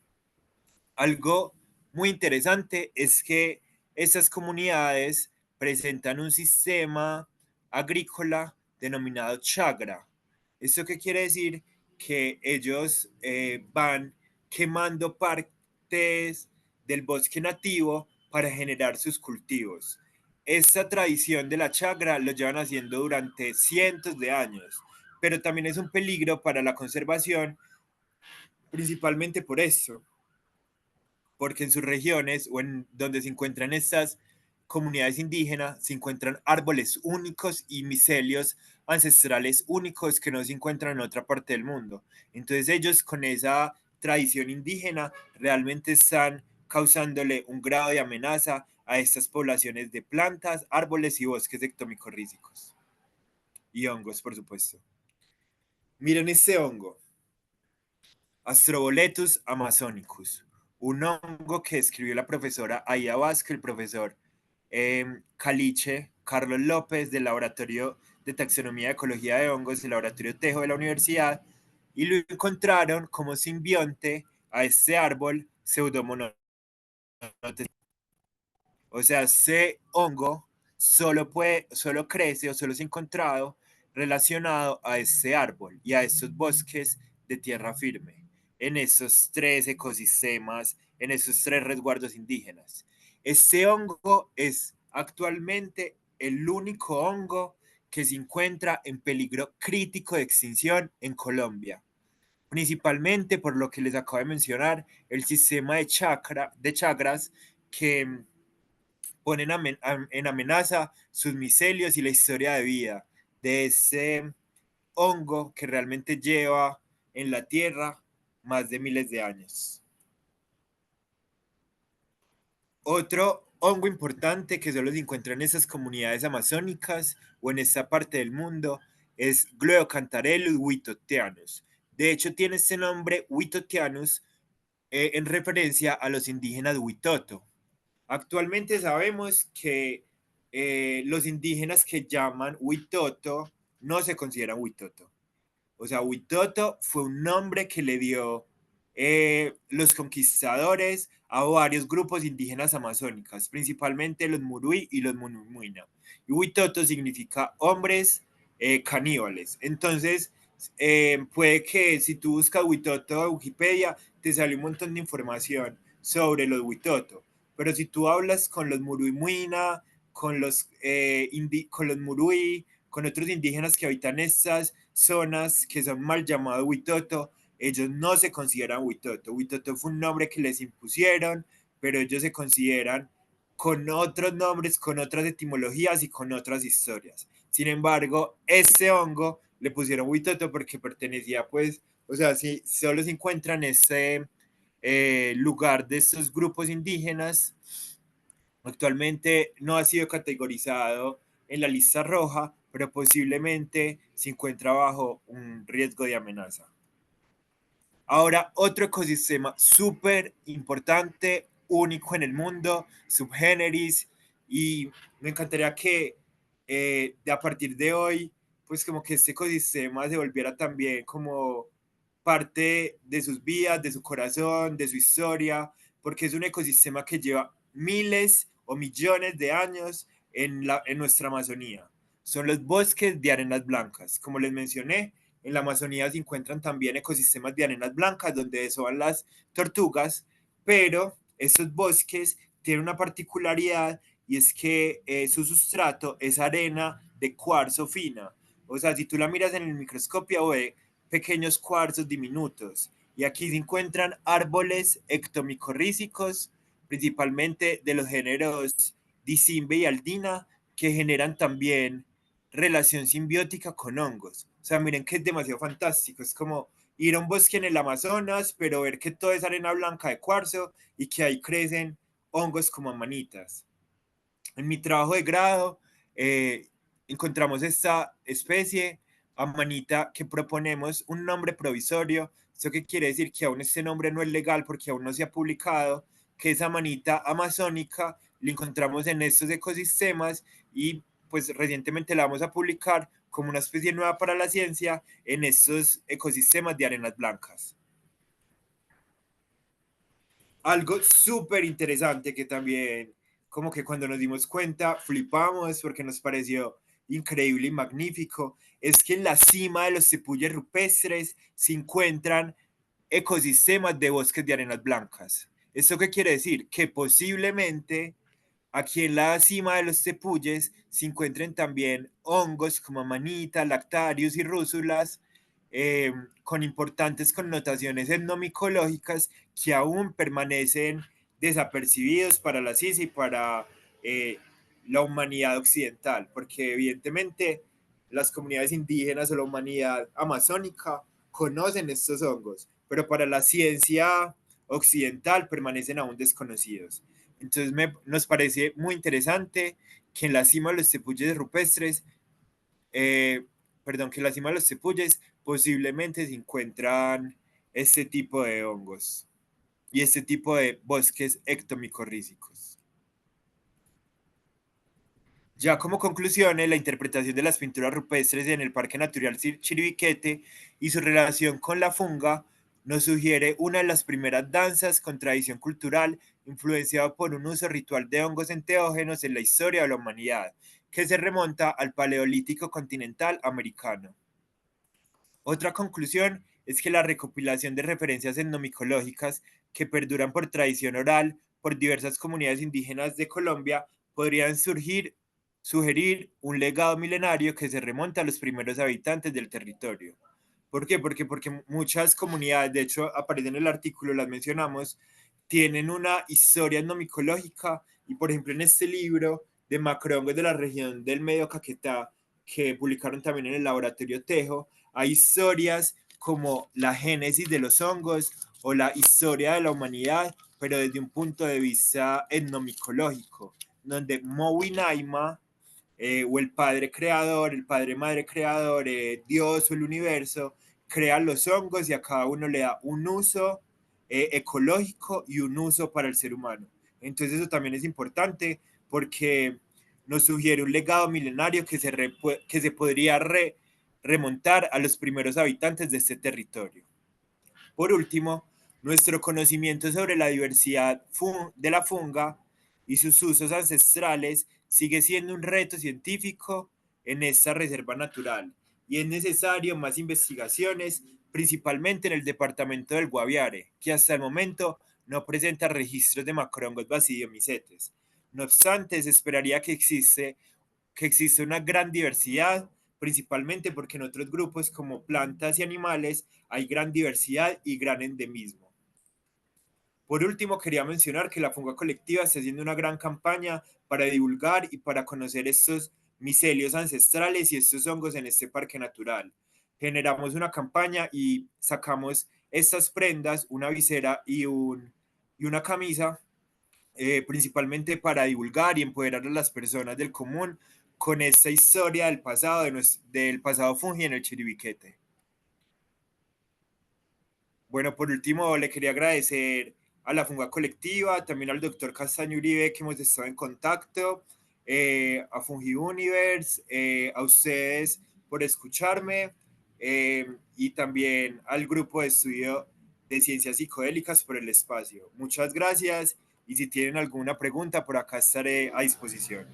S2: Algo muy interesante es que estas comunidades presentan un sistema agrícola denominado chagra. ¿Esto qué quiere decir? Que ellos van quemando partes del bosque nativo para generar sus cultivos. Esta tradición de la chagra lo llevan haciendo durante cientos de años, pero también es un peligro para la conservación, principalmente por eso, porque en sus regiones o en donde se encuentran estas comunidades indígenas se encuentran árboles únicos y micelios ancestrales únicos que no se encuentran en otra parte del mundo. Entonces ellos con esa tradición indígena realmente están causándole un grado de amenaza a estas poblaciones de plantas, árboles y bosques ectomicorrízicos y hongos, por supuesto. Miren este hongo, Astroboletus amazonicus, un hongo que escribió la profesora Aida Vázquez, el profesor Caliche, Carlos López del Laboratorio de Taxonomía y Ecología de Hongos del Laboratorio Tejo de la Universidad, y lo encontraron como simbionte a este árbol Pseudomonas. O sea, ese hongo solo crece o solo se ha encontrado relacionado a este árbol y a estos bosques de tierra firme, en esos 3 ecosistemas, en esos 3 resguardos indígenas. Este hongo es actualmente el único hongo que se encuentra en peligro crítico de extinción en Colombia, principalmente por lo que les acabo de mencionar, el sistema de chakras que ponen en amenaza sus micelios y la historia de vida de ese hongo que realmente lleva en la Tierra más de miles de años. Otro hongo importante que solo se encuentra en esas comunidades amazónicas o en esta parte del mundo es Gliocantarellus witotianus. De hecho, tiene este nombre Witotianus en referencia a los indígenas Witoto. Actualmente sabemos que los indígenas que llaman Witoto no se consideran Witoto. O sea, Witoto fue un nombre que le dio los conquistadores a varios grupos indígenas amazónicas, principalmente los Murui y los Munumuina. Y Witoto significa hombres caníbales. Entonces, puede que si tú buscas Witoto en Wikipedia, te sale un montón de información sobre los Witoto. Pero si tú hablas con los Muruimuina, con los Murui, con otros indígenas que habitan estas zonas que son mal llamados Witoto, ellos no se consideran Witoto. Witoto fue un nombre que les impusieron, pero ellos se consideran con otros nombres, con otras etimologías y con otras historias. Sin embargo, este hongo le pusieron Witoto porque pertenecía, pues, o sea, si solo se encuentra en ese lugar de estos grupos indígenas, actualmente no ha sido categorizado en la lista roja, pero posiblemente se encuentra bajo un riesgo de amenaza. Ahora, otro ecosistema súper importante, único en el mundo, subgéneris, y me encantaría que a partir de hoy, pues como que este ecosistema se volviera también como parte de sus vidas, de su corazón, de su historia, porque es un ecosistema que lleva miles o millones de años en nuestra Amazonía. Son los bosques de arenas blancas. Como les mencioné, en la Amazonía se encuentran también ecosistemas de arenas blancas donde desovan las tortugas, pero estos bosques tienen una particularidad y es que su sustrato es arena de cuarzo fina. O sea, si tú la miras en el microscopio, ve pequeños cuarzos diminutos. Y aquí se encuentran árboles ectomicorrízicos, principalmente de los géneros Dicimbe y Aldina, que generan también relación simbiótica con hongos. O sea, miren que es demasiado fantástico. Es como ir a un bosque en el Amazonas, pero ver que todo es arena blanca de cuarzo y que ahí crecen hongos como amanitas. En mi trabajo de grado encontramos esta especie, amanita, que proponemos un nombre provisorio. ¿Eso qué quiere decir? Que aún este nombre no es legal porque aún no se ha publicado, que esa manita amazónica la encontramos en estos ecosistemas y pues recientemente la vamos a publicar como una especie nueva para la ciencia en estos ecosistemas de arenas blancas. Algo súper interesante que también, como que cuando nos dimos cuenta, flipamos porque nos pareció increíble y magnífico, es que en la cima de los tepuyes rupestres se encuentran ecosistemas de bosques de arenas blancas. ¿Esto qué quiere decir? Que posiblemente aquí en la cima de los tepuyes se encuentren también hongos como manita, lactarius y rúsulas, eh, con importantes connotaciones etnomicológicas que aún permanecen desapercibidos para la ciencia y para eh, la humanidad occidental, porque evidentemente las comunidades indígenas o la humanidad amazónica conocen estos hongos, pero para la ciencia occidental permanecen aún desconocidos. Entonces nos parece muy interesante que en la cima de los tepuyes rupestres, eh, perdón, que en la cima de los tepuyes posiblemente se encuentran este tipo de hongos y este tipo de bosques ectomicorrízicos. Ya como conclusiones, la interpretación de las pinturas rupestres en el Parque Natural Chiribiquete y su relación con la funga nos sugiere una de las primeras danzas con tradición cultural influenciada por un uso ritual de hongos enteógenos en la historia de la humanidad, que se remonta al Paleolítico continental americano. Otra conclusión es que la recopilación de referencias etnomicológicas que perduran por tradición oral por diversas comunidades indígenas de Colombia podrían surgir sugerir un legado milenario que se remonta a los primeros habitantes del territorio. ¿Por qué? Porque muchas comunidades, de hecho aparece en el artículo, las mencionamos, tienen una historia etnomicológica y por ejemplo en este libro de macrohongos de la región del Medio Caquetá, que publicaron también en el laboratorio Tejo, hay historias como la génesis de los hongos o la historia de la humanidad, pero desde un punto de vista etnomicológico, donde Mowi Naima, o el padre creador, el padre madre creador, Dios o el universo, crea los hongos y a cada uno le da un uso ecológico y un uso para el ser humano. Entonces eso también es importante porque nos sugiere un legado milenario que se podría remontar a los primeros habitantes de este territorio. Por último, nuestro conocimiento sobre la diversidad de la funga y sus usos ancestrales sigue siendo un reto científico en esta reserva natural y es necesario más investigaciones, principalmente en el departamento del Guaviare, que hasta el momento no presenta registros de macrongos basidiomicetes. No obstante, se esperaría que existe una gran diversidad, principalmente porque en otros grupos como plantas y animales hay gran diversidad y gran endemismo. Por último, quería mencionar que la Funga Colectiva está haciendo una gran campaña para divulgar y para conocer estos micelios ancestrales y estos hongos en este parque natural. Generamos una campaña y sacamos estas prendas, una visera y una camisa, principalmente para divulgar y empoderar a las personas del común con esta historia del pasado fungi en el Chiribiquete. Bueno, por último, le quería agradecer a la Funga Colectiva, también al doctor Castaño Uribe, que hemos estado en contacto, a Fungi Universe, a ustedes por escucharme, y también al grupo de estudio de ciencias psicodélicas por el espacio. Muchas gracias y si tienen alguna pregunta, por acá estaré a disposición.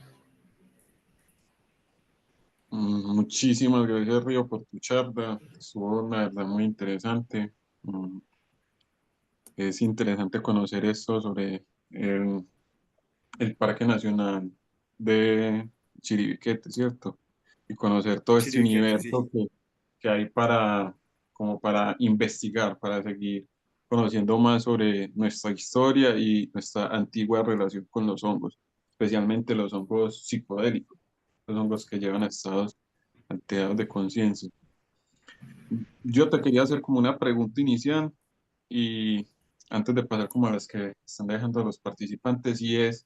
S1: Muchísimas gracias, Río, por tu charla. Estuvo, la verdad, muy interesante. Es interesante conocer esto sobre el Parque Nacional de Chiribiquete, ¿cierto? Y conocer todo este
S2: Chiribiquete, sí.
S1: universo que hay como para investigar, para seguir conociendo más sobre nuestra historia y nuestra antigua relación con los hongos, especialmente los hongos psicodélicos, los hongos que llevan a estados alterados de conciencia. Yo te quería hacer como una pregunta inicial y antes de pasar como a las que están dejando los participantes, y es,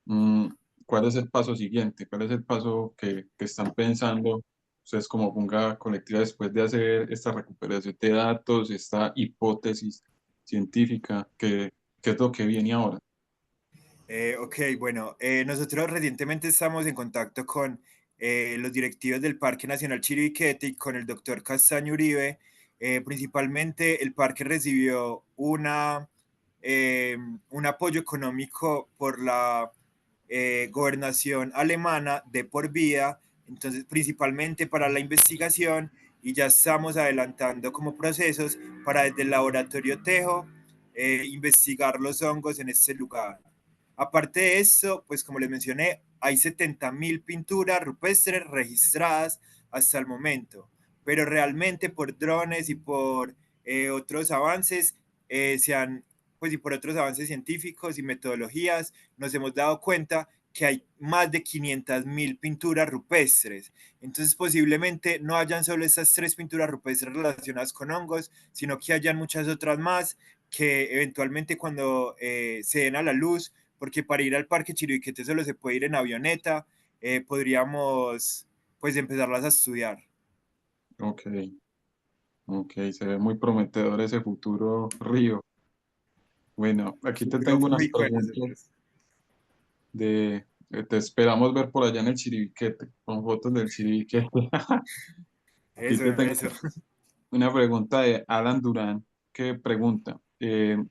S1: mm, ¿cuál es el paso siguiente? ¿Cuál es el paso que están pensando ustedes como Funga Colectiva después de hacer esta recuperación de datos, esta hipótesis científica? ¿Qué es lo que viene ahora?
S2: Ok, bueno, nosotros recientemente estamos en contacto con los directivos del Parque Nacional Chiribiquete y con el doctor Castaño Uribe. Principalmente el parque recibió un apoyo económico por la gobernación alemana de por vida, entonces principalmente para la investigación y ya estamos adelantando como procesos para desde el laboratorio Tejo investigar los hongos en este lugar. Aparte de eso, pues como les mencioné, hay 70.000 pinturas rupestres registradas hasta el momento, pero realmente por drones y por otros avances pues y por otros avances científicos y metodologías, nos hemos dado cuenta que hay más de 500.000 pinturas rupestres. Entonces posiblemente no hayan solo estas tres pinturas rupestres relacionadas con hongos, sino que hayan muchas otras más que eventualmente cuando se den a la luz, porque para ir al Parque Chiribiquete solo se puede ir en avioneta, podríamos pues empezarlas a estudiar.
S1: Ok, ok, se ve muy prometedor ese futuro, Río. Bueno, aquí te tengo unas
S2: Muy buenas.
S1: preguntas te esperamos ver por allá en el Chiribiquete, con fotos del Chiribiquete. Aquí
S2: Eso,
S1: te tengo
S2: eso.
S1: una pregunta de Alan Durán que pregunta, ¿qué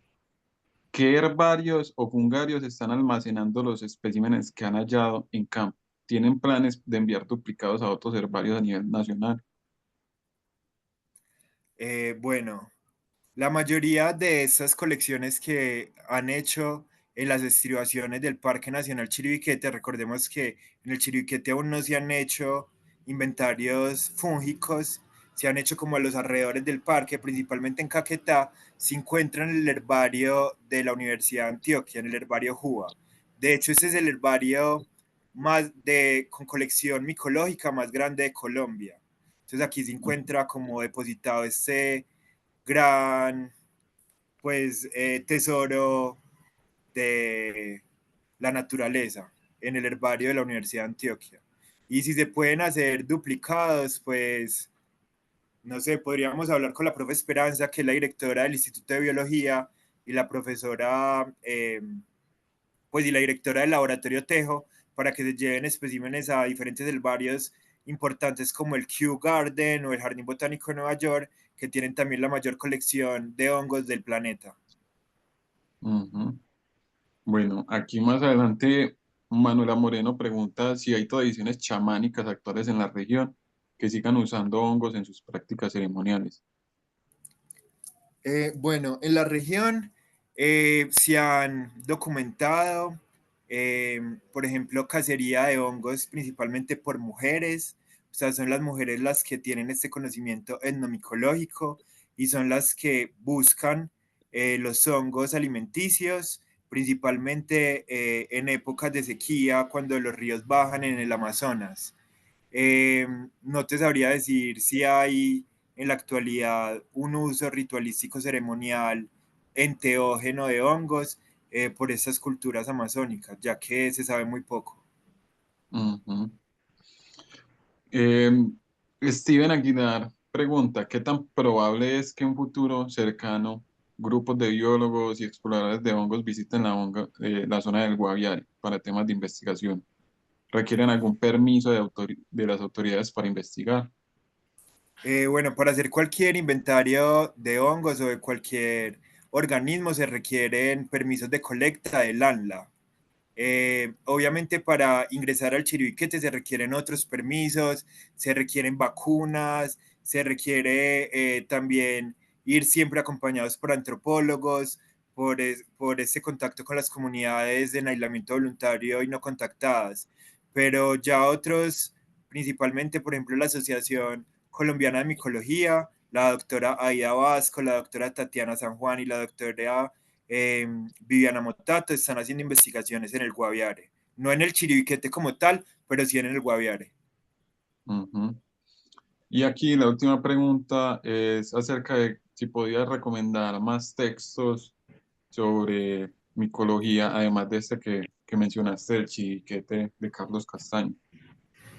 S1: herbarios o fungarios están almacenando los especímenes que han hallado en campo? ¿Tienen planes de enviar duplicados a otros herbarios a nivel nacional?
S2: Bueno, la mayoría de esas colecciones que han hecho en las estribaciones del Parque Nacional Chiribiquete. Recordemos que en el Chiribiquete aún no se han hecho inventarios fúngicos, se han hecho como a los alrededores del parque, principalmente en Caquetá, se encuentra en el herbario de la Universidad de Antioquia, en el herbario JUBA. De hecho, ese es el herbario con colección micológica más grande de Colombia. Entonces aquí se encuentra como depositado este gran tesoro de la naturaleza en el herbario de la Universidad de Antioquia. Y si se pueden hacer duplicados, pues no sé, podríamos hablar con la profe Esperanza, que es la directora del Instituto de Biología, y la profesora, y la directora del laboratorio Tejo, para que se lleven especímenes a diferentes herbarios importantes como el Kew Garden o el Jardín Botánico de Nueva York, que tienen también la mayor colección de hongos del planeta.
S1: Ujú. Bueno, aquí más adelante Manuela Moreno pregunta si hay tradiciones chamánicas actuales en la región que sigan usando hongos en sus prácticas ceremoniales.
S2: Bueno, en la región se han documentado, por ejemplo, cacería de hongos principalmente por mujeres, o sea, son las mujeres las que tienen este conocimiento etnomicológico y son las que buscan los hongos alimenticios, principalmente en épocas de sequía, cuando los ríos bajan en el Amazonas. No te sabría decir si hay en la actualidad un uso ritualístico ceremonial enteógeno de hongos por estas culturas amazónicas, ya que se sabe muy poco.
S1: Ujú. Eh, Steven Aguilar pregunta, ¿qué tan probable es que en un futuro cercano grupos de biólogos y exploradores de hongos visiten la zona del Guaviare para temas de investigación? ¿Requieren algún permiso de las autoridades para investigar?
S2: Bueno, para hacer cualquier inventario de hongos o de cualquier organismo se requieren permisos de colecta del ANLA. Obviamente para ingresar al Chiribiquete se requieren otros permisos, se requieren vacunas, se requiere también ir siempre acompañados por antropólogos, por ese contacto con las comunidades en aislamiento voluntario y no contactadas. Pero ya otros, principalmente por ejemplo la Asociación Colombiana de Micología, la doctora Aida Vasco, la doctora Tatiana San Juan y la doctora Viviana Motato están haciendo investigaciones en el Guaviare. No en el Chiribiquete como tal, pero sí en el Guaviare.
S1: Ujú. Y aquí la última pregunta es acerca de si podías recomendar más textos sobre micología, además de este que mencionaste, el Chiriquete de Carlos Castaño.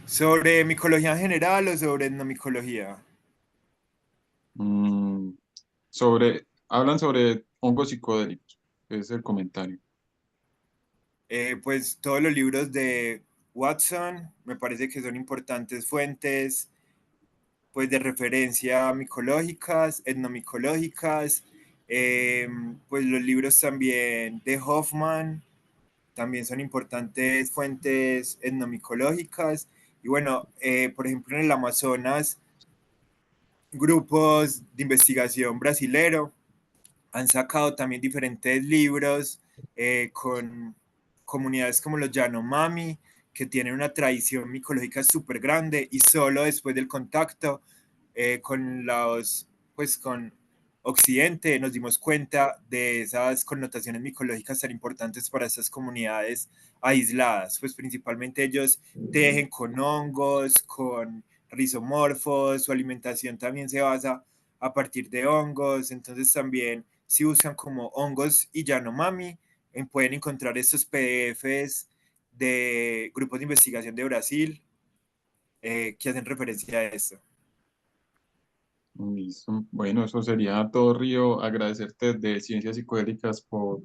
S2: ¿Sobre micología en general o sobre etnomicología?
S1: Mm, hablan sobre hongos psicodélicos, es el comentario.
S2: Pues todos los libros de Watson me parece que son importantes fuentes pues de referencia micológicas, etnomicológicas, pues los libros también de Hoffman también son importantes fuentes etnomicológicas. Y bueno, por ejemplo, en el Amazonas, grupos de investigación brasilero han sacado también diferentes libros con comunidades como los Yanomami, que tienen una tradición micológica súper grande y solo después del contacto con Occidente nos dimos cuenta de esas connotaciones micológicas tan importantes para estas comunidades aisladas, pues principalmente ellos tejen con hongos, con rizomorfos, su alimentación también se basa a partir de hongos, entonces también si buscan como hongos y Yanomami, pueden encontrar estos PDFs de grupos de investigación de Brasil que hacen referencia a esto.
S1: Listo. Bueno, eso sería todo, Río. Agradecerte de Ciencias Psicodélicas por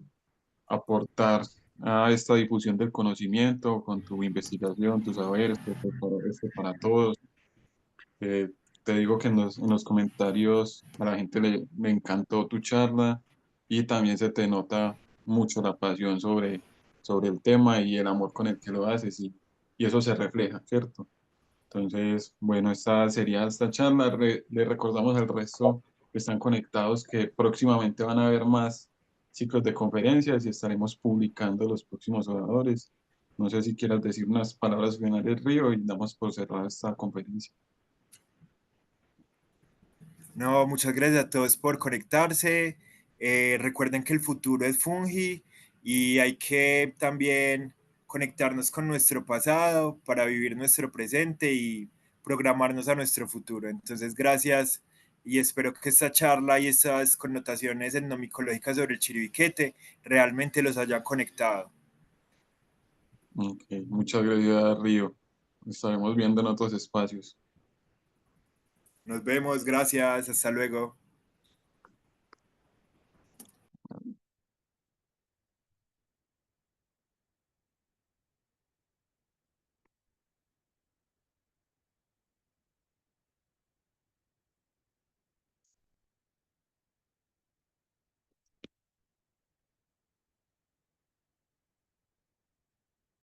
S1: aportar a esta difusión del conocimiento con tu investigación, tus saberes, que preparo esto para todos. Eh, Te digo que en los comentarios a la gente le encantó tu charla y también se te nota mucho la pasión sobre el tema y el amor con el que lo haces y eso se refleja, ¿cierto? Entonces, bueno, esta sería esta charla. Le recordamos al resto que están conectados que próximamente van a ver más. ciclos de conferencias y estaremos publicando los próximos oradores. No sé si quieras decir unas palabras finales, Río, y damos por cerrada esta conferencia.
S2: No, muchas gracias a todos por conectarse. Recuerden que el futuro es Fungi y hay que también conectarnos con nuestro pasado para vivir nuestro presente y programarnos a nuestro futuro. Entonces, gracias y espero que esta charla y estas connotaciones etnomicológicas sobre el chiribiquete realmente los hayan conectado.
S1: Ok, muchas gracias, Río. Estaremos viendo en otros espacios.
S2: Nos vemos, gracias, hasta luego.